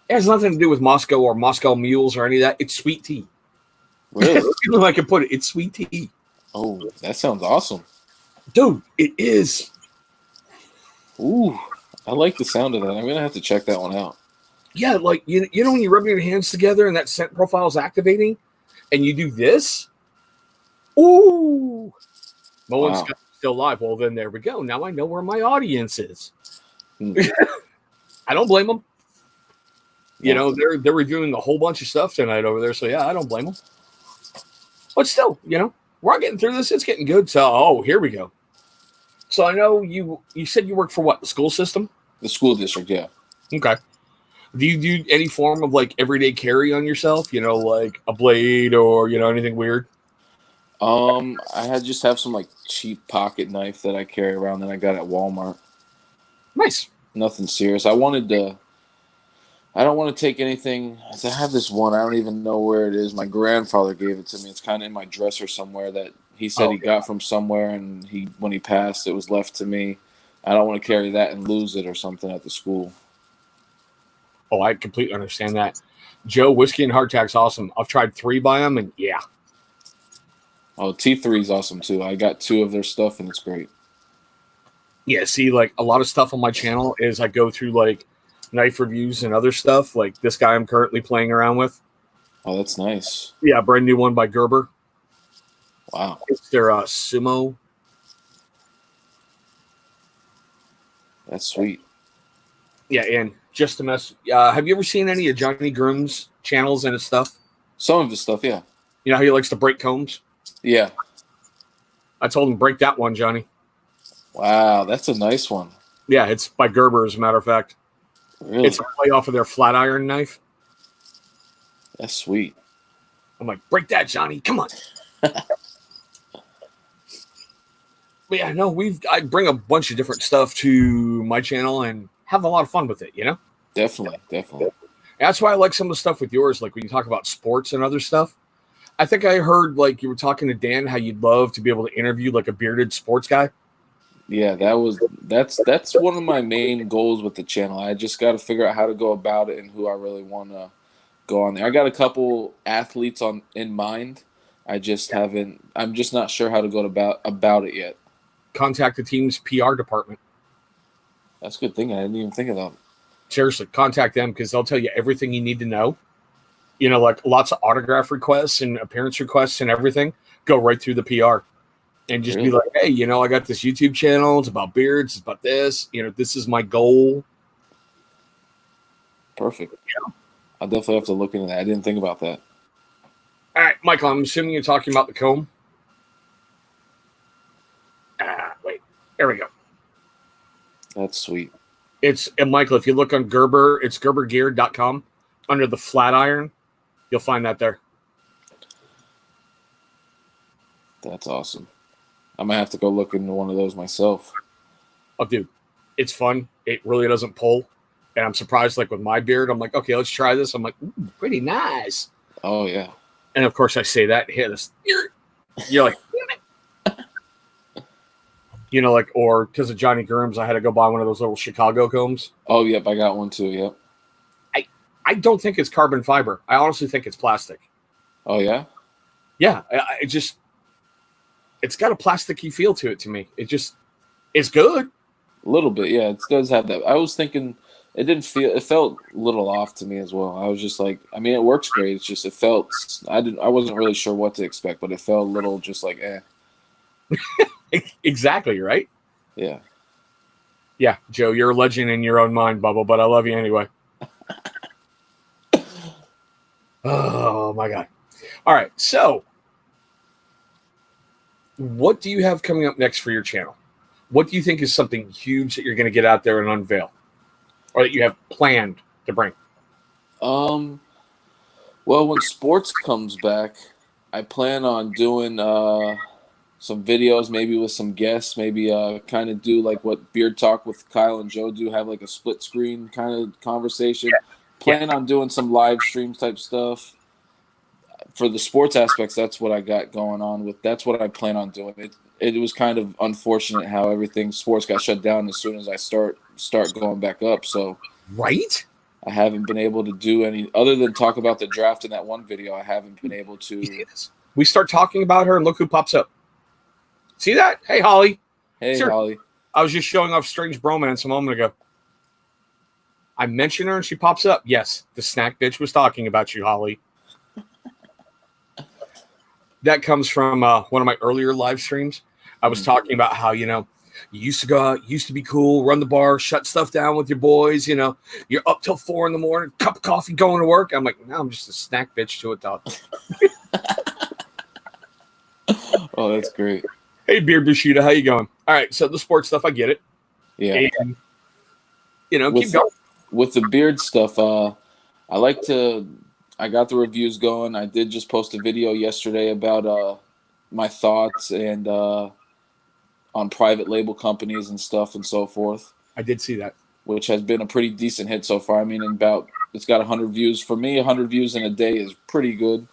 A: It has nothing to do with Moscow or Moscow Mules or any of that. It's sweet tea.
B: Really?
A: I can put it. It's sweet tea.
B: Oh, that sounds awesome.
A: Dude, it is.
B: Ooh, I like the sound of that. I'm going to have to check that one out.
A: Yeah, like, you know when you rub your hands together and that scent profile is activating and you do this? Ooh. Moen's still live. Well, then there we go. Now I know where my audience is. I don't blame them. You know, they're reviewing a whole bunch of stuff tonight over there. So, yeah, I don't blame them. But still, you know, we're getting through this. It's getting good. So, here we go. So, I know you said you work for what? The school system?
B: The school district, yeah.
A: Okay. Do you do any form of, like, everyday carry on yourself? You know, like a blade or, you know, anything weird?
B: I just have some, like, cheap pocket knife that I carry around that I got at Walmart.
A: Nice.
B: Nothing serious. I don't want to take anything. I have this one. I don't even know where it is. My grandfather gave it to me. It's kind of in my dresser somewhere that he said he got from somewhere, and when he passed, it was left to me. I don't want to carry that and lose it or something at the school.
A: Oh, I completely understand that. Joe, whiskey and hardtack's awesome. I've tried 3 by them, and yeah.
B: Oh, T3 is awesome too. I got 2 of their stuff, and it's great.
A: Yeah, see, like a lot of stuff on my channel is I go through like knife reviews and other stuff, like this guy I'm currently playing around with.
B: Oh, that's nice.
A: Yeah, brand new one by Gerber.
B: Wow.
A: It's their Sumo.
B: That's sweet.
A: Yeah, and just to mess. Have you ever seen any of Johnny Groom's channels and his stuff?
B: Some of his stuff, yeah.
A: You know how he likes to break combs?
B: Yeah.
A: I told him, break that one, Johnny.
B: Wow, that's a nice one.
A: Yeah, it's by Gerber, as a matter of fact.
B: Really?
A: It's a play off of their flat iron knife.
B: That's sweet.
A: I'm like, break that, Johnny. Come on. But yeah, no, I bring a bunch of different stuff to my channel and have a lot of fun with it, you know?
B: Definitely.
A: That's why I like some of the stuff with yours, like when you talk about sports and other stuff. I think I heard like you were talking to Dan how you'd love to be able to interview like a bearded sports guy.
B: Yeah, that's one of my main goals with the channel. I just got to figure out how to go about it and who I really want to go on there. I got a couple athletes in mind. I'm just not sure how to go about it yet.
A: Contact the team's PR department.
B: That's a good thing. I didn't even think of that.
A: Seriously, contact them because they'll tell you everything you need to know. You know, like lots of autograph requests and appearance requests and everything go right through the PR. And just be like, hey, you know, I got this YouTube channel. It's about beards. It's about this. You know, this is my goal.
B: Perfect. Yeah. I'll definitely have to look into that. I didn't think about that.
A: All right, Michael, I'm assuming you're talking about the comb. Wait. There we go.
B: That's sweet.
A: And Michael, if you look on Gerber, it's gerbergear.com. Under the flat iron, you'll find that there.
B: That's awesome. I might have to go look into one of those myself.
A: Oh, dude, it's fun. It really doesn't pull. And I'm surprised, like with my beard, I'm like, okay, let's try this. I'm like, pretty nice.
B: Oh, yeah.
A: And of course, I say that, hit this. You're like, you know, like, or because of Johnny Grooms, I had to go buy one of those little Chicago combs.
B: Oh, yep, I got one too, yep.
A: I don't think it's carbon fiber. I honestly think it's plastic.
B: Oh, yeah?
A: Yeah, it's got a plasticky feel to it to me. It's good.
B: A little bit, yeah. It does have that. I was thinking it felt a little off to me as well. I was just like, I mean, it works great. It's just, I wasn't really sure what to expect, but it felt a little just like, eh.
A: Exactly, right?
B: Yeah.
A: Yeah, Joe, you're a legend in your own mind, Bubble, but I love you anyway. Oh, my God. All right, so what do you have coming up next for your channel? What do you think is something huge that you're going to get out there and unveil? Or that you have planned to bring?
B: Well, when sports comes back, I plan on doing some videos, maybe with some guests, maybe kind of do like what Beard Talk with Kyle and Joe do, have like a split screen kind of conversation. Yeah. Plan on doing some live streams type stuff. For the sports aspects, that's what I got going on with. That's what I plan on doing. It was kind of unfortunate how sports got shut down as soon as I start going back up. So
A: right,
B: I haven't been able to do any other than talk about the draft in that one video. I haven't been able to. Yes.
A: We start talking about her, and look who pops up. See that? Hey, Holly.
B: Hey, Holly.
A: I was just showing off Strange Bromance a moment ago. I mentioned her, and she pops up. Yes, the snack bitch was talking about you, Holly. That comes from one of my earlier live streams. I was talking about how, you know, you used to go out, used to be cool, run the bar, shut stuff down with your boys. You know, you're up till 4 a.m, cup of coffee, going to work. I'm like, no, I'm just a snack bitch to it, dog.
B: Oh, that's great.
A: Hey, Beard Bushido, how you going? All right, so the sports stuff, I get it.
B: Yeah.
A: And, you know, keep going.
B: With the beard stuff, I got the reviews going. I did just post a video yesterday about my thoughts and on private label companies and stuff and so forth.
A: I did see that.
B: Which has been a pretty decent hit so far. I mean, it's got 100 views. For me, 100 views in a day is pretty good.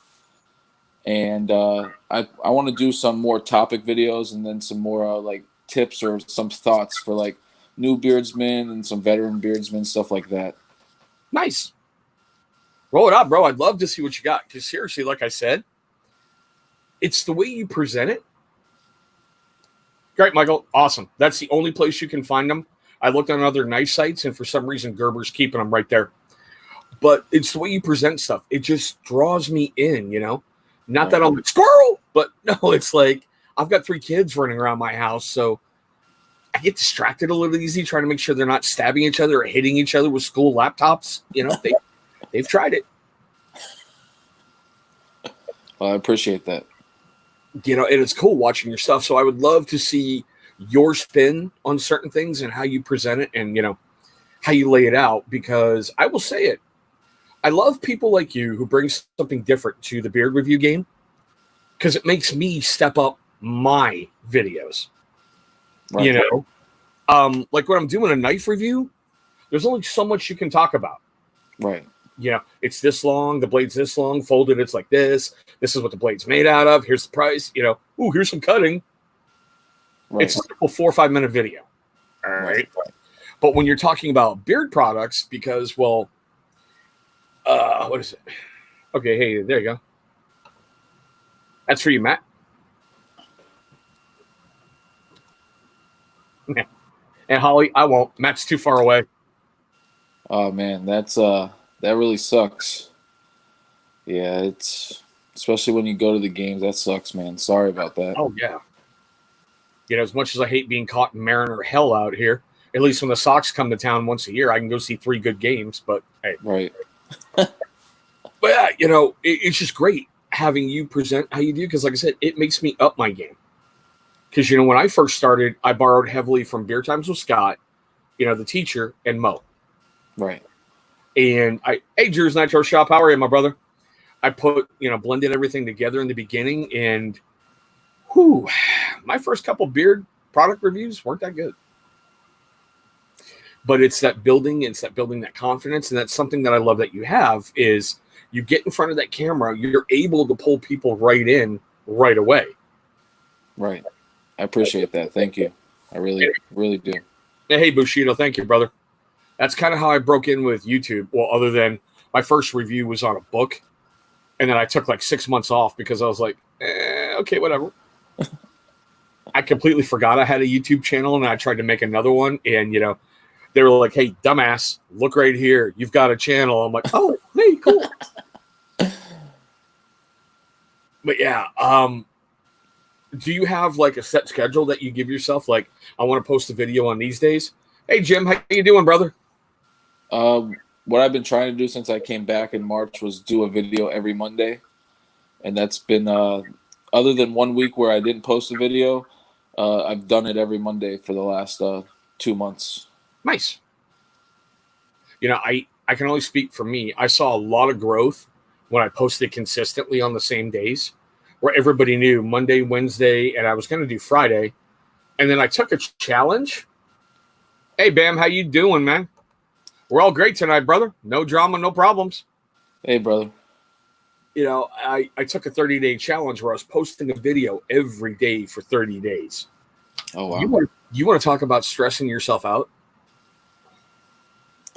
B: And I want to do some more topic videos and then some more like tips or some thoughts for like new beardsmen and some veteran beardsmen, stuff like that.
A: Nice. Roll it up, bro. I'd love to see what you got. Because seriously, like I said, it's the way you present it. Great, Michael. Awesome. That's the only place you can find them. I looked on other knife sites, and for some reason, Gerber's keeping them right there. But it's the way you present stuff. It just draws me in, you know? Not that I'm like, squirrel, but no, it's like I've got 3 kids running around my house, so I get distracted a little easy trying to make sure they're not stabbing each other or hitting each other with school laptops. You know, they've tried it.
B: Well, I appreciate that.
A: You know, and it's cool watching your stuff. So I would love to see your spin on certain things and how you present it and, you know, how you lay it out, because I will say it. I love people like you who bring something different to the beard review game, because it makes me step up my videos. Right. You know, like when I'm doing a knife review, there's only so much you can talk about.
B: Right.
A: You know, it's this long, the blade's this long, folded, it's like this. This is what the blade's made out of. Here's the price. You know, ooh, here's some cutting. Right. It's a simple 4 or 5 minute video. All right. But when you're talking about beard products, because, well, what is it? Okay, hey, there you go. That's for you, Matt. And Holly, I won't. Matt's too far away.
B: Oh man, that really sucks. Yeah, it's especially when you go to the games. That sucks, man. Sorry about that.
A: Oh yeah. You know, as much as I hate being caught in Mariner hell out here, at least when the Sox come to town once a year, I can go see 3 good games. But hey,
B: right.
A: But yeah, you know, it's just great having you present how you do, because, like I said, it makes me up my game. Because, you know, when I first started, I borrowed heavily from Beer Times with Scott, you know, the teacher, and Mo.
B: Right.
A: And hey, Drew's Nitro Shop, how are you, my brother? I blended everything together in the beginning, and my first couple beard product reviews weren't that good. But it's that building that confidence, and that's something that I love that you have, is you get in front of that camera, you're able to pull people right in right away.
B: Right. I appreciate that. Thank you. I really, really do.
A: Hey, Bushido, thank you, brother. That's kind of how I broke in with YouTube. Well, other than my first review was on a book, and then I took like 6 months off because I was like, okay, whatever. I completely forgot I had a YouTube channel, and I tried to make another one, and, you know, they were like, hey, dumbass, look right here. You've got a channel. I'm like, oh, hey, cool. But yeah, do you have like a set schedule that you give yourself? Like, I want to post a video on these days. Hey, Jim, how you doing, brother?
B: What I've been trying to do since I came back in March was do a video every Monday. And that's been, other than 1 week where I didn't post a video, I've done it every Monday for the last 2 months.
A: Nice. You know, I can only speak for me. I saw a lot of growth when I posted consistently on the same days, where everybody knew Monday, Wednesday, and I was going to do Friday. And then I took a challenge. Hey, Bam, how you doing, man? We're all great tonight, brother. No drama, no problems.
B: Hey, brother.
A: You know, I took a 30-day challenge where I was posting a video every day for 30 days.
B: Oh, wow.
A: You want to talk about stressing yourself out?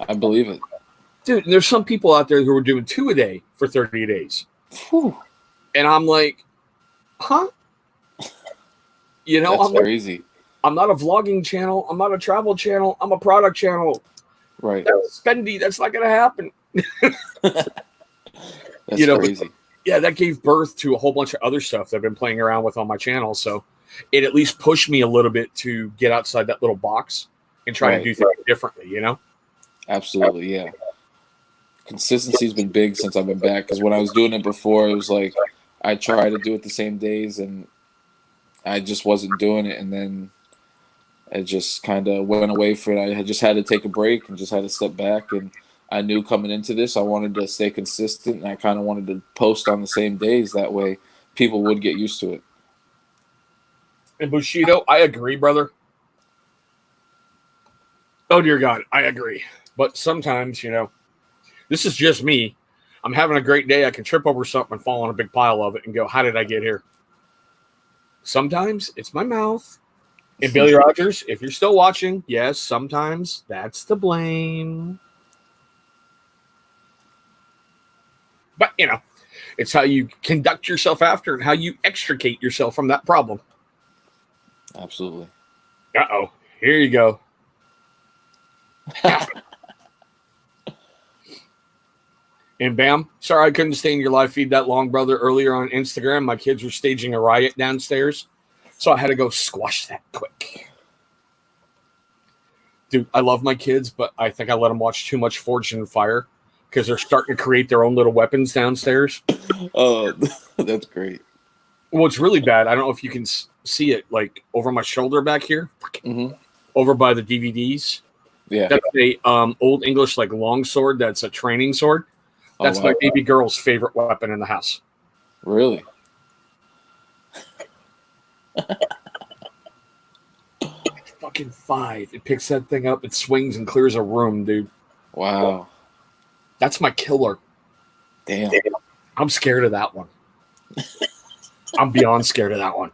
B: I believe it.
A: Dude, there's some people out there who are doing 2 a day for 30 days.
B: Whew.
A: And I'm like, huh? You know,
B: that's crazy.
A: I'm not a vlogging channel. I'm not a travel channel. I'm a product channel.
B: Right.
A: That's spendy. That's not going to happen.
B: That's crazy.
A: Yeah, that gave birth to a whole bunch of other stuff that I've been playing around with on my channel. So it at least pushed me a little bit to get outside that little box and try to do things differently, you know?
B: Absolutely, yeah. Consistency's been big since I've been back, because when I was doing it before, it was like I tried to do it the same days, and I just wasn't doing it, and then I just kind of went away for it. I just had to take a break and just had to step back, and I knew coming into this I wanted to stay consistent, and I kind of wanted to post on the same days. That way people would get used to it.
A: And Bushido, I agree, brother. Oh, dear God, I agree. But sometimes, you know, this is just me. I'm having a great day. I can trip over something and fall on a big pile of it and go, how did I get here? Sometimes it's my mouth. And Billy Rogers, if you're still watching, yes, sometimes that's to blame. But, it's how you conduct yourself after and how you extricate yourself from that problem.
B: Absolutely.
A: Uh-oh. Here you go. And bam. Sorry I couldn't stay in your live feed that long, brother. Earlier on Instagram, my kids were staging a riot downstairs. So I had to go squash that quick. Dude, I love my kids, but I think I let them watch too much Forged in Fire because they're starting to create their own little weapons downstairs.
B: Oh, that's great.
A: Well, it's really bad. I don't know if you can see it, like over my shoulder back here, over by the DVDs.
B: Yeah,
A: that's a old English like longsword. That's a training sword. That's my baby girl's favorite weapon in the house.
B: Really?
A: Fucking 5. It picks that thing up, it swings and clears a room, dude.
B: Wow.
A: That's my killer.
B: Damn.
A: I'm scared of that one. I'm beyond scared of that one.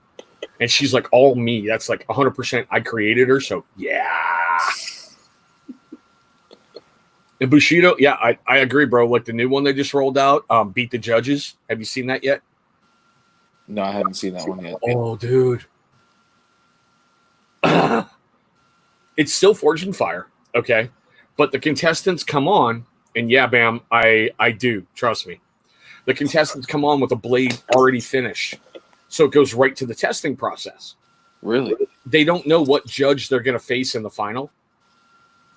A: And she's like all me. That's like 100% I created her, so yeah. And Bushido, yeah, I agree, bro. Like the new one they just rolled out, Beat the Judges. Have you seen that yet?
B: No, I haven't seen that one yet.
A: Oh, dude. It's still Forged in Fire, okay? But the contestants come on, and yeah, Bam, I do. Trust me. The contestants come on with a blade already finished. So it goes right to the testing process.
B: Really?
A: They don't know what judge they're going to face in the final.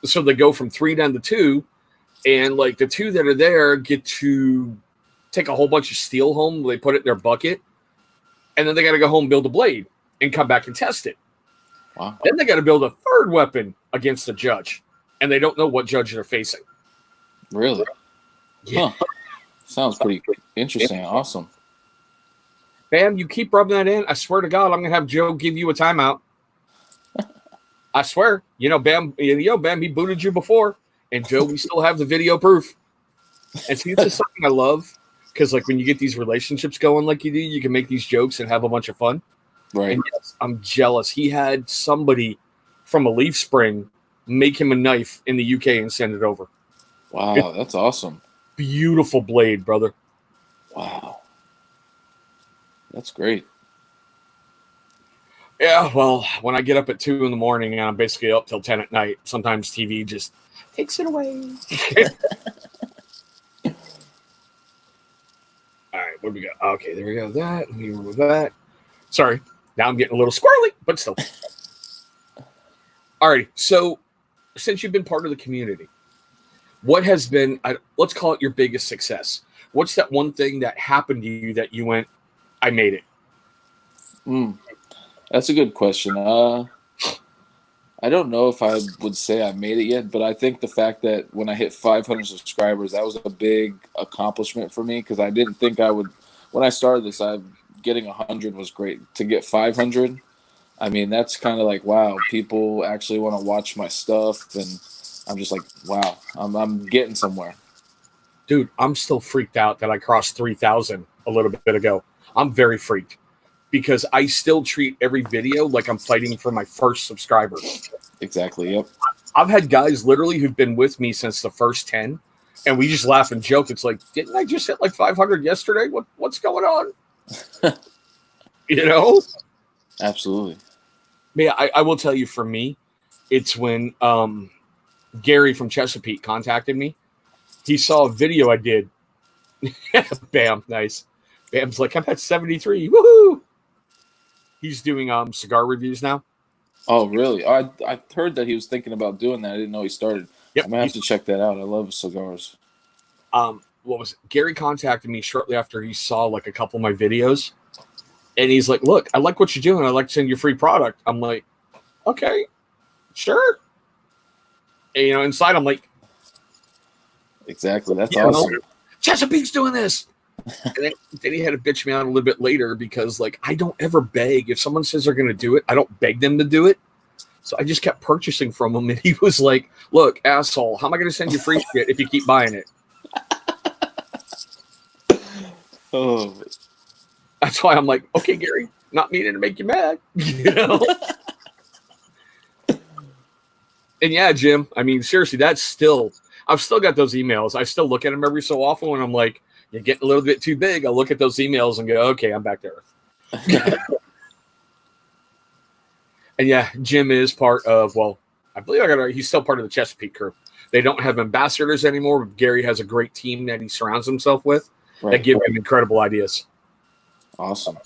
A: So they go from 3 down to 2, and like the 2 that are there get to take a whole bunch of steel home. They put it in their bucket, and then they got to go home, build a blade, and come back and test it.
B: Wow.
A: Then they got to build a 3rd weapon against the judge, and they don't know what judge they're facing.
B: Really?
A: Yeah.
B: Huh. Sounds pretty interesting. Awesome.
A: Bam, you keep rubbing that in. I swear to God, I'm going to have Joe give you a timeout. I swear. Bam, Bam, he booted you before. And Joe, we still have the video proof. And see, this is something I love. Because like when you get these relationships going like you do, you can make these jokes and have a bunch of fun.
B: Right.
A: And yes, I'm jealous. He had somebody from a leaf spring make him a knife in the UK and send it over.
B: Wow, that's awesome.
A: Beautiful blade, brother.
B: Wow. That's great.
A: Yeah, well, when I get up at 2 in the morning and I'm basically up till 10 at night, sometimes TV just takes it away. All right, what do we got? Okay, there we go. That. Let me remove that. Sorry. Now I'm getting a little squirrely, but still. All right, so since you've been part of the community, what has been, let's call it your biggest success? What's that one thing that happened to you that you went, I made it?
B: That's a good question. I don't know if I would say I made it yet, but I think the fact that when I hit 500 subscribers, that was a big accomplishment for me because I didn't think I would. When I started this, getting 100 was great. To get 500, I mean, that's kind of like, wow, people actually want to watch my stuff, and I'm just like, wow, I'm getting somewhere.
A: Dude, I'm still freaked out that I crossed 3,000 a little bit ago. I'm very freaked. Because I still treat every video like I'm fighting for my first subscriber.
B: Exactly, yep.
A: I've had guys literally who've been with me since the first 10, and we just laugh and joke. It's like, didn't I just hit like 500 yesterday? What's going on?
B: Absolutely.
A: Yeah, I will tell you for me, it's when Gary from Chesapeake contacted me. He saw a video I did. Bam, nice. Bam's like, I'm at 73. Woohoo! He's doing cigar reviews now.
B: Oh, really? I heard that he was thinking about doing that. I didn't know he started. Yep, I'm going to have to check that out. I love cigars.
A: What was it? Gary contacted me shortly after he saw like a couple of my videos. And he's like, look, I like what you're doing. I'd like to send you a free product. I'm like, okay, sure. And, inside I'm like.
B: Exactly. That's awesome.
A: Chesapeake's doing this. And then he had to bitch me out a little bit later because, like, I don't ever beg. If someone says they're going to do it, I don't beg them to do it. So I just kept purchasing from him. And he was like, look, asshole, how am I going to send you free shit if you keep buying it?
B: Oh,
A: That's why I'm like, okay, Gary, not meaning to make you mad, you know. And yeah, Jim, I mean, seriously, that's still, I've still got those emails. I still look at them every so often when I'm like, you're getting a little bit too big. I'll look at those emails and go, okay, I'm back to earth. And yeah, Jim is part of, well, I believe he's still part of the Chesapeake crew. They don't have ambassadors anymore, but Gary has a great team that he surrounds himself with that give him incredible ideas.
B: Awesome.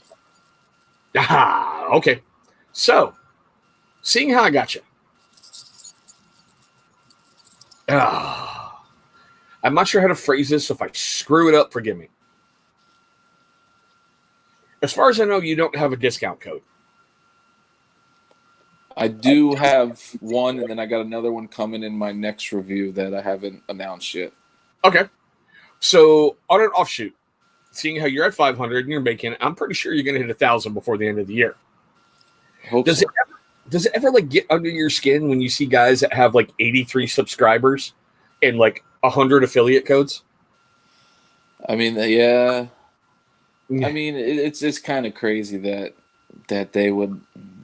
A: Okay. So, seeing how I got you. I'm not sure how to phrase this, so if I screw it up, forgive me. As far as I know, you don't have a discount code.
B: I do have one, and then I got another one coming in my next review that I haven't announced yet.
A: Okay. So, on an offshoot, seeing how you're at 500 and you're making, I'm pretty sure you're going to hit 1,000 before the end of the year. Does it ever like get under your skin when you see guys that have like 83 subscribers and like 100 affiliate codes?
B: I mean, yeah. I mean, it's kind of crazy that they would.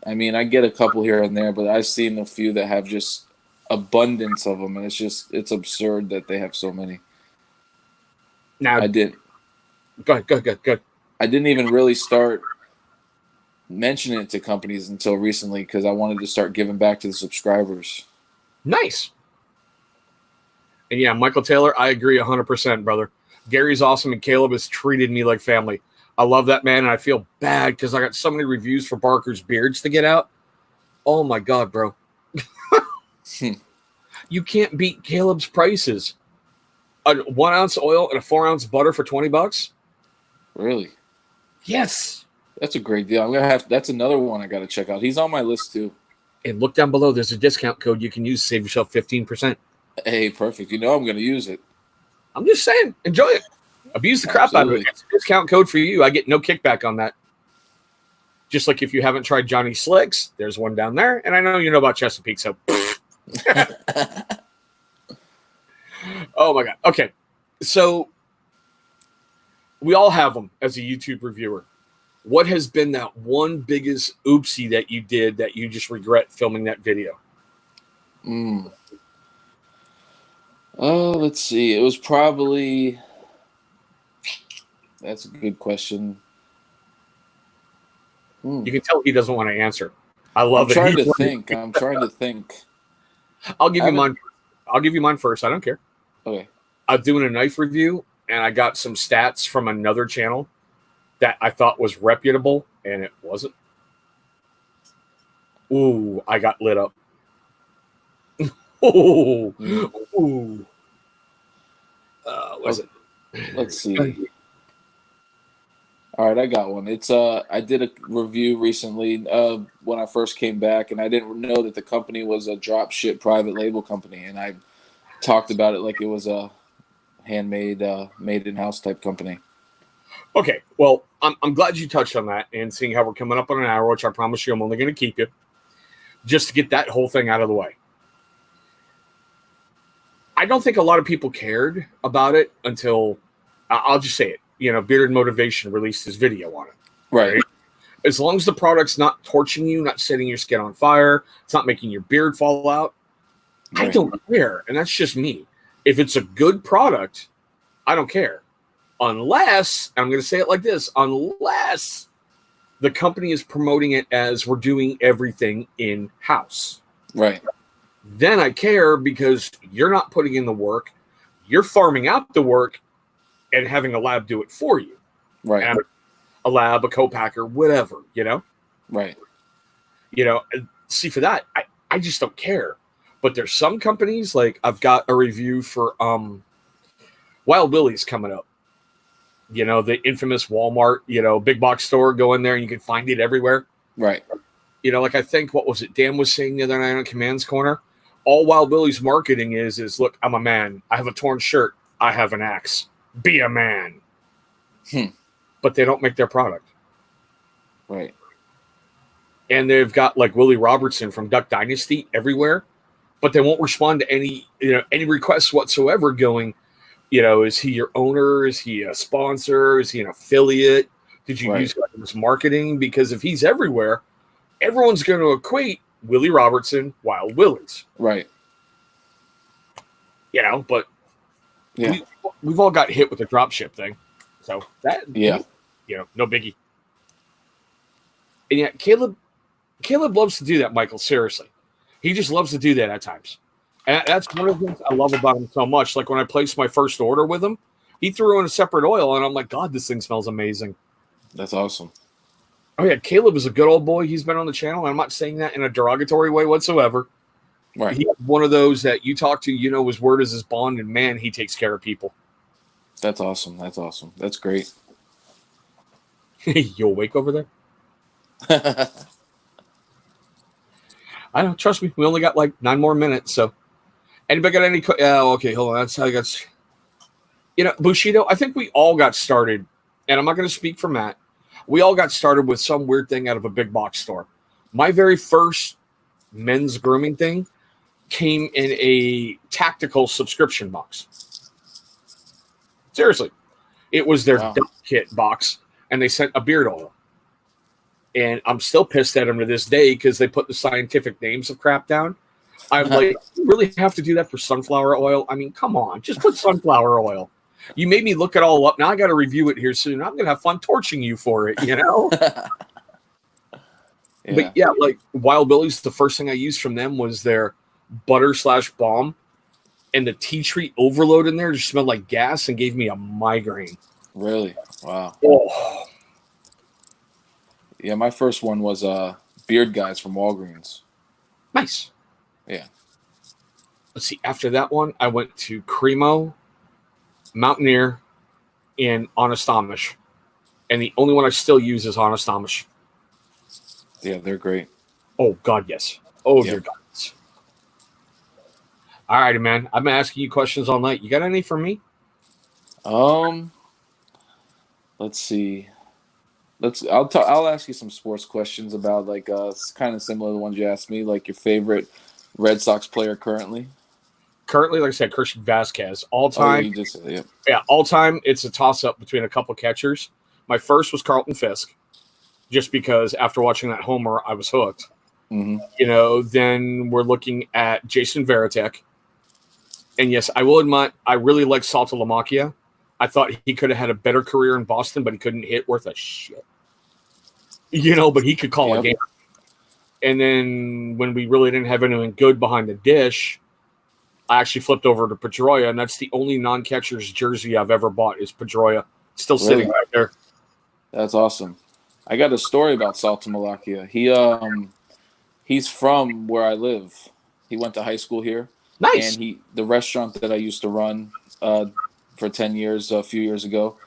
B: I mean, I get a couple here and there, but I've seen a few that have just abundance of them, and it's absurd that they have so many.
A: Now, Go ahead.
B: I didn't even really start mentioning it to companies until recently because I wanted to start giving back to the subscribers.
A: Nice. And yeah, Michael Taylor, I agree 100%, brother. Gary's awesome, and Caleb has treated me like family. I love that man, and I feel bad because I got so many reviews for Barker's beards to get out. Oh my God, bro. You can't beat Caleb's prices. A 1 ounce oil and a 4 ounce butter for $20.
B: Really?
A: Yes.
B: That's a great deal. I'm gonna have. That's another one I got to check out. He's on my list too.
A: And look down below. There's a discount code you can use to save yourself 15%.
B: Hey, perfect. You know I'm gonna use it.
A: I'm just saying, enjoy it. Abuse the crap out of it. It's a discount code for you. I get no kickback on that. Just like if you haven't tried Johnny Slicks, there's one down there. And I know you know about Chesapeake, so. Oh my God. Okay. So we all have them as a YouTube reviewer. What has been that one biggest oopsie that you did that you just regret filming that video?
B: Oh, let's see. It was probably. That's a good question.
A: You can tell he doesn't want to answer. I love it.
B: I'm trying to think.
A: I'll give you mine. I'll give you mine first. I don't care.
B: Okay.
A: I'm doing a knife review, and I got some stats from another channel that I thought was reputable, and it wasn't. Ooh, I got lit up. Ooh. Was it?
B: Let's see. All right, I got one. It's I did a review recently when I first came back, and I didn't know that the company was a drop ship private label company, and I talked about it like it was a handmade, made in house type company.
A: Okay, well, I'm glad you touched on that, and seeing how we're coming up on an hour, which I promise you I'm only going to keep you, just to get that whole thing out of the way. I don't think a lot of people cared about it until, I'll just say it, Bearded Motivation released his video on it.
B: Right.
A: As long as the product's not torching you, not setting your skin on fire, it's not making your beard fall out, right. I don't care, and that's just me. If it's a good product, I don't care. Unless, I'm going to say it like this, unless the company is promoting it as we're doing everything in-house.
B: Right.
A: Then I care because you're not putting in the work. You're farming out the work and having a lab do it for you.
B: Right.
A: And a lab, a co-packer, whatever,
B: Right.
A: See, for that, I just don't care. But there's some companies, like I've got a review for Wild Willie's coming up. The infamous Walmart, big box store. Go in there and you can find it everywhere.
B: Right.
A: Like I think, what was it Dan was saying the other night on Command's Corner? All Wild Willie's marketing is look, I'm a man. I have a torn shirt. I have an axe. Be a man. But they don't make their product.
B: Right.
A: And they've got like Willie Robertson from Duck Dynasty everywhere, but they won't respond to any requests whatsoever going, Is he your owner? Is he a sponsor? Is he an affiliate? Did you use his marketing? Because if he's everywhere, everyone's going to equate Willie Robertson, Wild Willies.
B: Right.
A: But we've all got hit with the dropship thing. So that, no biggie. And yet Caleb loves to do that, Michael, seriously. He just loves to do that at times. And that's one of the things I love about him so much. Like when I placed my first order with him, he threw in a separate oil, and I'm like, God, this thing smells amazing.
B: That's awesome.
A: Oh, yeah, Caleb is a good old boy. He's been on the channel. I'm not saying that in a derogatory way whatsoever.
B: Right.
A: He's one of those that you talk to, his word is his bond, and, man, he takes care of people.
B: That's awesome. That's great.
A: You awake over there? I know. Trust me. We only got like 9 more minutes, so. Anybody got any? Okay, hold on. That's how I got. Bushido. I think we all got started, and I'm not going to speak for Matt. We all got started with some weird thing out of a big box store. My very first men's grooming thing came in a tactical subscription box. Seriously, it was their duck kit box, and they sent a beard oil. And I'm still pissed at them to this day because they put the scientific names of crap down. I'm like, you really have to do that for sunflower oil? I mean, come on, just put sunflower oil. You made me look it all up. Now I got to review it here soon. I'm going to have fun torching you for it, But yeah, like Wild Billy's, the first thing I used from them was their butter/balm, and the tea tree overload in there just smelled like gas and gave me a migraine.
B: Really? Wow.
A: Oh.
B: Yeah, my first one was Beard Guys from Walgreens.
A: Nice.
B: Yeah.
A: Let's see. After that one, I went to Cremo, Mountaineer, and Honest Amish. And the only one I still use is Honest Amish.
B: Yeah, they're great.
A: Oh, God, yes. Oh, dear God. All righty, man. I've been asking you questions all night. You got any for me?
B: Let's see. I'll ask you some sports questions about kind of similar to the ones you asked me, like your favorite Red Sox player currently.
A: Currently, like I said, Christian Vasquez. All time.
B: Oh, you just said, yep.
A: Yeah, all time. It's a toss-up between a couple catchers. My first was Carlton Fisk, just because after watching that homer, I was hooked.
B: Mm-hmm.
A: Then we're looking at Jason Varitek. And yes, I will admit, I really like Salta Lamacchia. I thought he could have had a better career in Boston, but he couldn't hit worth a shit. But he could call a game. And then when we really didn't have anyone good behind the dish, I actually flipped over to Pedroia, and that's the only non-catcher's jersey I've ever bought is Pedroia. Still sitting right there. That's
B: awesome. I got a story about Salta Lamacchia. He's from where I live. He went to high school here.
A: Nice.
B: And the restaurant that I used to run for 10 years, a few years ago,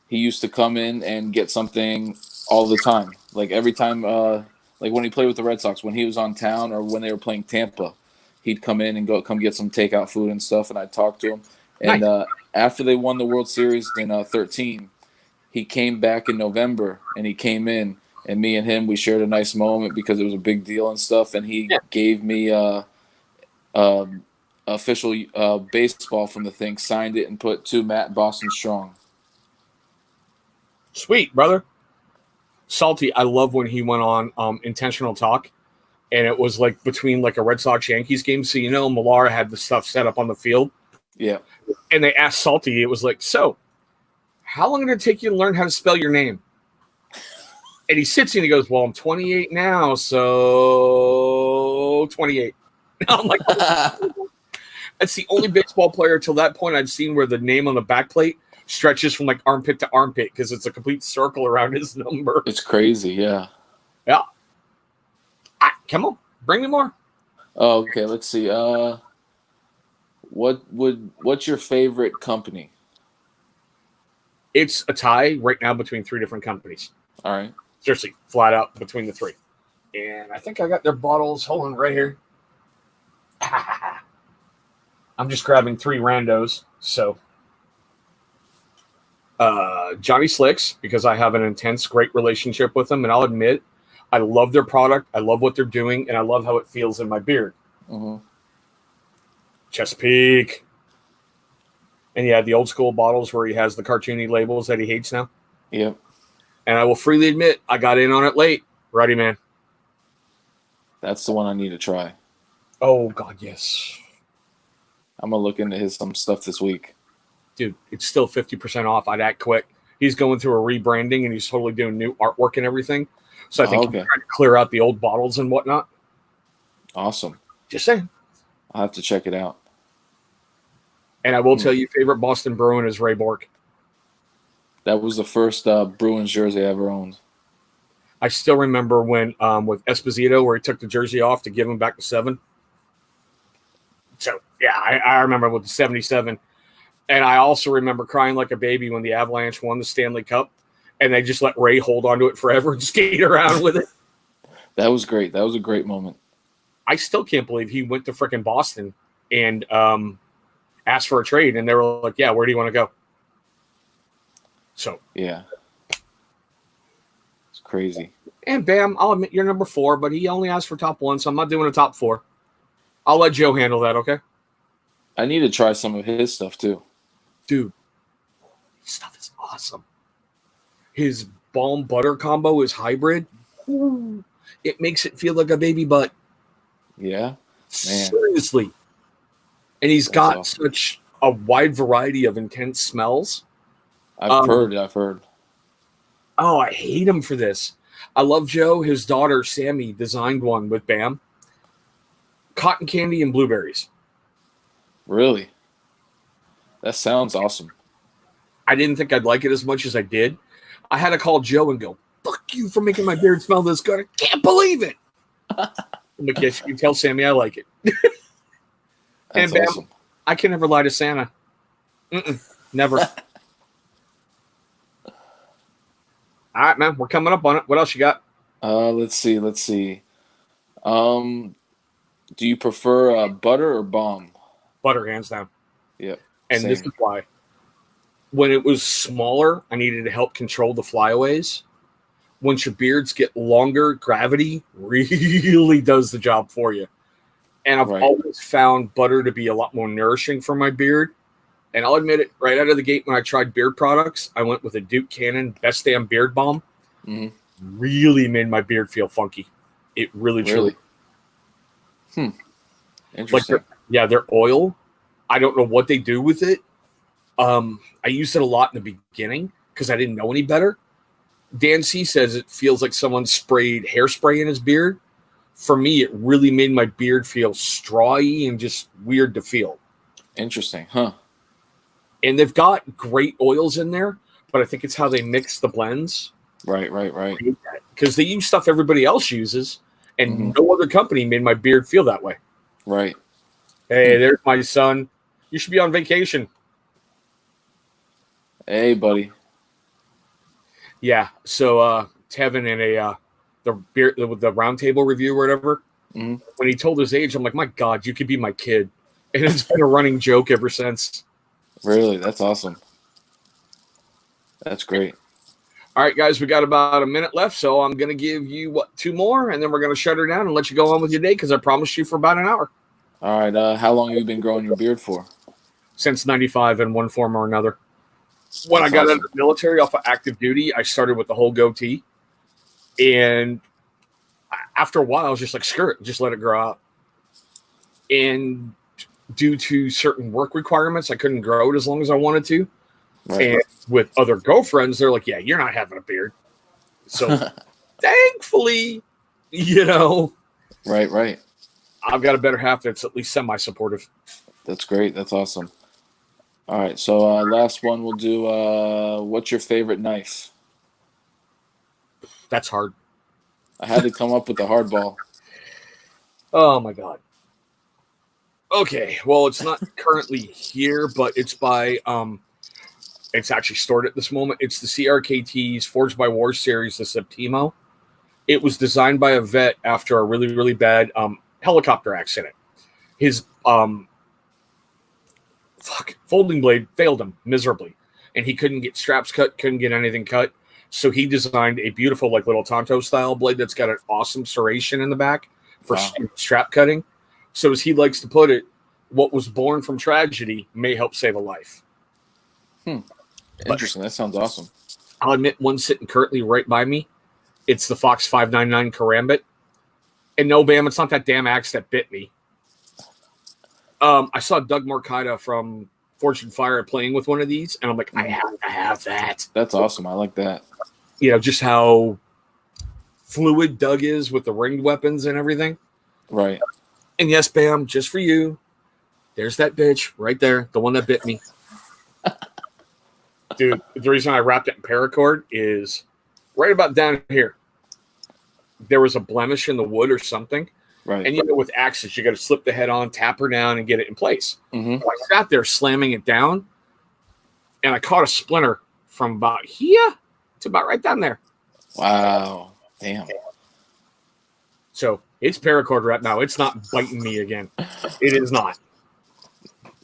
B: he used to come in and get something all the time. Like every time, like when he played with the Red Sox, when he was on town or when they were playing Tampa, he'd come in and come get some takeout food and stuff, and I'd talk to him. And after they won the World Series in 2013, he came back in November, and he came in, and me and him, we shared a nice moment because it was a big deal and stuff, and he gave me official baseball from the thing, signed it, and put to Matt Boston Strong.
A: Sweet, brother. Salty, I love when he went on Intentional Talk, and it was like between like a Red Sox Yankees game. So, Millar had the stuff set up on the field.
B: Yeah.
A: And they asked Salty, it was like, so how long did it take you to learn how to spell your name? And he sits and he goes, well, I'm 28 now, so 28. I'm like, that's the only baseball player till that point I'd seen where the name on the backplate stretches from like armpit to armpit because it's a complete circle around his number.
B: It's crazy, yeah.
A: Yeah. Come on, bring me more.
B: Oh, okay, let's see. What's your favorite company?
A: It's a tie right now between 3 different companies.
B: All right.
A: Seriously, flat out between the 3. And I think I got their bottles. Hold on, right here. I'm just grabbing 3 randos. So, Johnny Slicks, because I have an intense, great relationship with them. And I'll admit, I love their product. I love what they're doing. And I love how it feels in my beard.
B: Mm-hmm.
A: Chesapeake. And he had the old school bottles where he has the cartoony labels that he hates now.
B: Yep.
A: And I will freely admit, I got in on it late. Ready, man.
B: That's the one I need to try.
A: Oh, God, yes.
B: I'm going to look into some stuff this week.
A: Dude, it's still 50% off. I'd act quick. He's going through a rebranding, and he's totally doing new artwork and everything. So I think he's trying to clear out the old bottles and whatnot.
B: Awesome.
A: Just saying.
B: I'll have to check it out.
A: And I will tell you, favorite Boston Bruin is Ray Bork.
B: That was the first Bruins jersey I ever owned.
A: I still remember when with Esposito, where he took the jersey off to give him back the 7. So, yeah, I remember with the 77. And I also remember crying like a baby when the Avalanche won the Stanley Cup, and they just let Ray hold onto it forever and skate around with it.
B: That was great. That was a great moment.
A: I still can't believe he went to frickin' Boston and asked for a trade, and they were like, yeah, where do you want to go? So.
B: Yeah. It's crazy.
A: And bam, I'll admit you're number 4, but he only asked for top 1, so I'm not doing a top 4. I'll let Joe handle that, okay?
B: I need to try some of his stuff, too.
A: Dude, his stuff is awesome. His balm butter combo is hybrid. Ooh, it makes it feel like a baby butt.
B: Yeah? Man.
A: Seriously. And he's got such a wide variety of intense smells.
B: I've heard.
A: Oh, I hate him for this. I love Joe. His daughter, Sammy, designed one with Bam. Cotton candy and blueberries.
B: Really? That sounds awesome.
A: I didn't think I'd like it as much as I did. I had to call Joe and go, fuck you for making my beard smell this good. I can't believe it. I'm like, yes, you tell Sammy I like it.
B: That's
A: and Bam,
B: awesome.
A: I can never lie to Santa. Never. All right, man. We're coming up on it. What else you got?
B: Let's see. Do you prefer butter or balm?
A: Butter, hands down.
B: Yep.
A: And
B: same.
A: this is why. When it was smaller, I needed to help control the flyaways. Once your beards get longer, gravity really does the job for you. And I've always found butter to be a lot more nourishing for my beard. And I'll admit it, right out of the gate when I tried beard products, I went with a Duke Cannon Best Damn Beard Balm.
B: Mm-hmm.
A: Really made my beard feel funky. It really, truly.
B: Interesting.
A: Like their oil, I don't know what they do with it. I used it a lot in the beginning because I didn't know any better. Dan C says it feels like someone sprayed hairspray in his beard. For me, it really made my beard feel strawy and just weird to feel.
B: Interesting, huh?
A: And they've got great oils in there, but I think it's how they mix the blends.
B: Right.
A: Because they use stuff everybody else uses, and no other company made my beard feel that way.
B: Right.
A: Hey, there's my son. You should be on vacation.
B: Hey, buddy.
A: Yeah. So Tevin in the round table review or whatever, when he told his age, I'm like, my God, you could be my kid. And it's been a running joke ever since.
B: Really? That's awesome. That's great.
A: All right, guys, we got about a minute left, so I'm going to give you, 2 more, and then we're going to shut her down and let you go on with your day because I promised you for about an hour.
B: All right. How long have you been growing your beard for?
A: Since 95 in one form or another. When I got out of the military off of active duty, I started with the whole goatee. And after a while, I was just like, screw it, just let it grow out. And due to certain work requirements, I couldn't grow it as long as I wanted to. Right. And with other girlfriends, they're like, yeah, you're not having a beard. So thankfully,
B: Right.
A: I've got a better half that's at least semi-supportive.
B: That's great. That's awesome. All right. So last one we'll do, what's your favorite knife?
A: That's hard.
B: I had to come up with the hardball.
A: Oh, my God. Okay. Well, it's not currently here, but it's by it's actually stored at this moment. It's the CRKT's Forged by War series, the Septimo. It was designed by a vet after a really, really bad helicopter accident. His folding blade failed him miserably, and he couldn't get straps cut, couldn't get anything cut. So he designed a beautiful, like, little Tonto style blade that's got an awesome serration in the back for strap cutting. So as he likes to put it, what was born from tragedy may help save a life.
B: Interesting. That sounds awesome.
A: I'll admit one sitting currently right by me. It's the Fox 599 Karambit. And no, Bam, it's not that damn axe that bit me. I saw Doug Marcaida from Fortune Fire playing with one of these, and I'm like, I have to have that.
B: That's awesome. I like that.
A: You know, just how fluid Doug is with the ringed weapons and everything.
B: Right.
A: And yes, Bam, just for you, there's that bitch right there, the one that bit me. Dude, the reason I wrapped it in paracord is right about down here. There was a blemish in the wood or something.
B: Right.
A: And you know, with axes, you got to slip the head on, tap her down, and get it in place.
B: Mm-hmm.
A: I sat there slamming it down, and I caught a splinter from about here to about right down there.
B: Wow. Damn.
A: So it's paracord right now. It's not biting me again. It is not.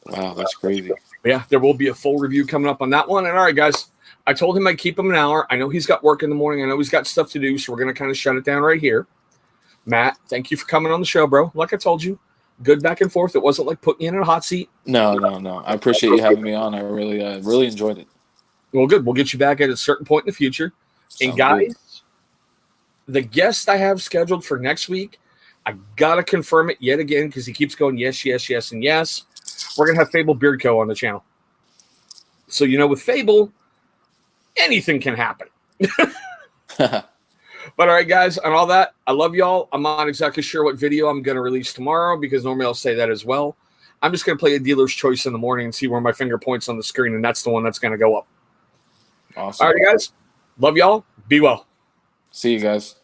B: Wow, that's crazy.
A: Yeah, there will be a full review coming up on that one. And all right, guys, I told him I'd keep him an hour. I know he's got work in the morning. I know he's got stuff to do, so we're going to kind of shut it down right here. Matt, thank you for coming on the show, bro. Like I told you, good back and forth. It wasn't like putting you in a hot seat.
B: No. I appreciate you having me on. I really enjoyed it.
A: Well, good. We'll get you back at a certain point in the future. And guys, the guest I have scheduled for next week, I got to confirm it yet again because he keeps going yes, yes, yes, and yes. We're going to have Fable Beard Co. on the channel. So, you know, with Fable, anything can happen. But all right, guys, on all that, I love y'all. I'm not exactly sure what video I'm going to release tomorrow because normally I'll say that as well. I'm just going to play a dealer's choice in the morning and see where my finger points on the screen, and that's the one that's going to go up.
B: Awesome.
A: All right, guys. Love y'all. Be well.
B: See you guys.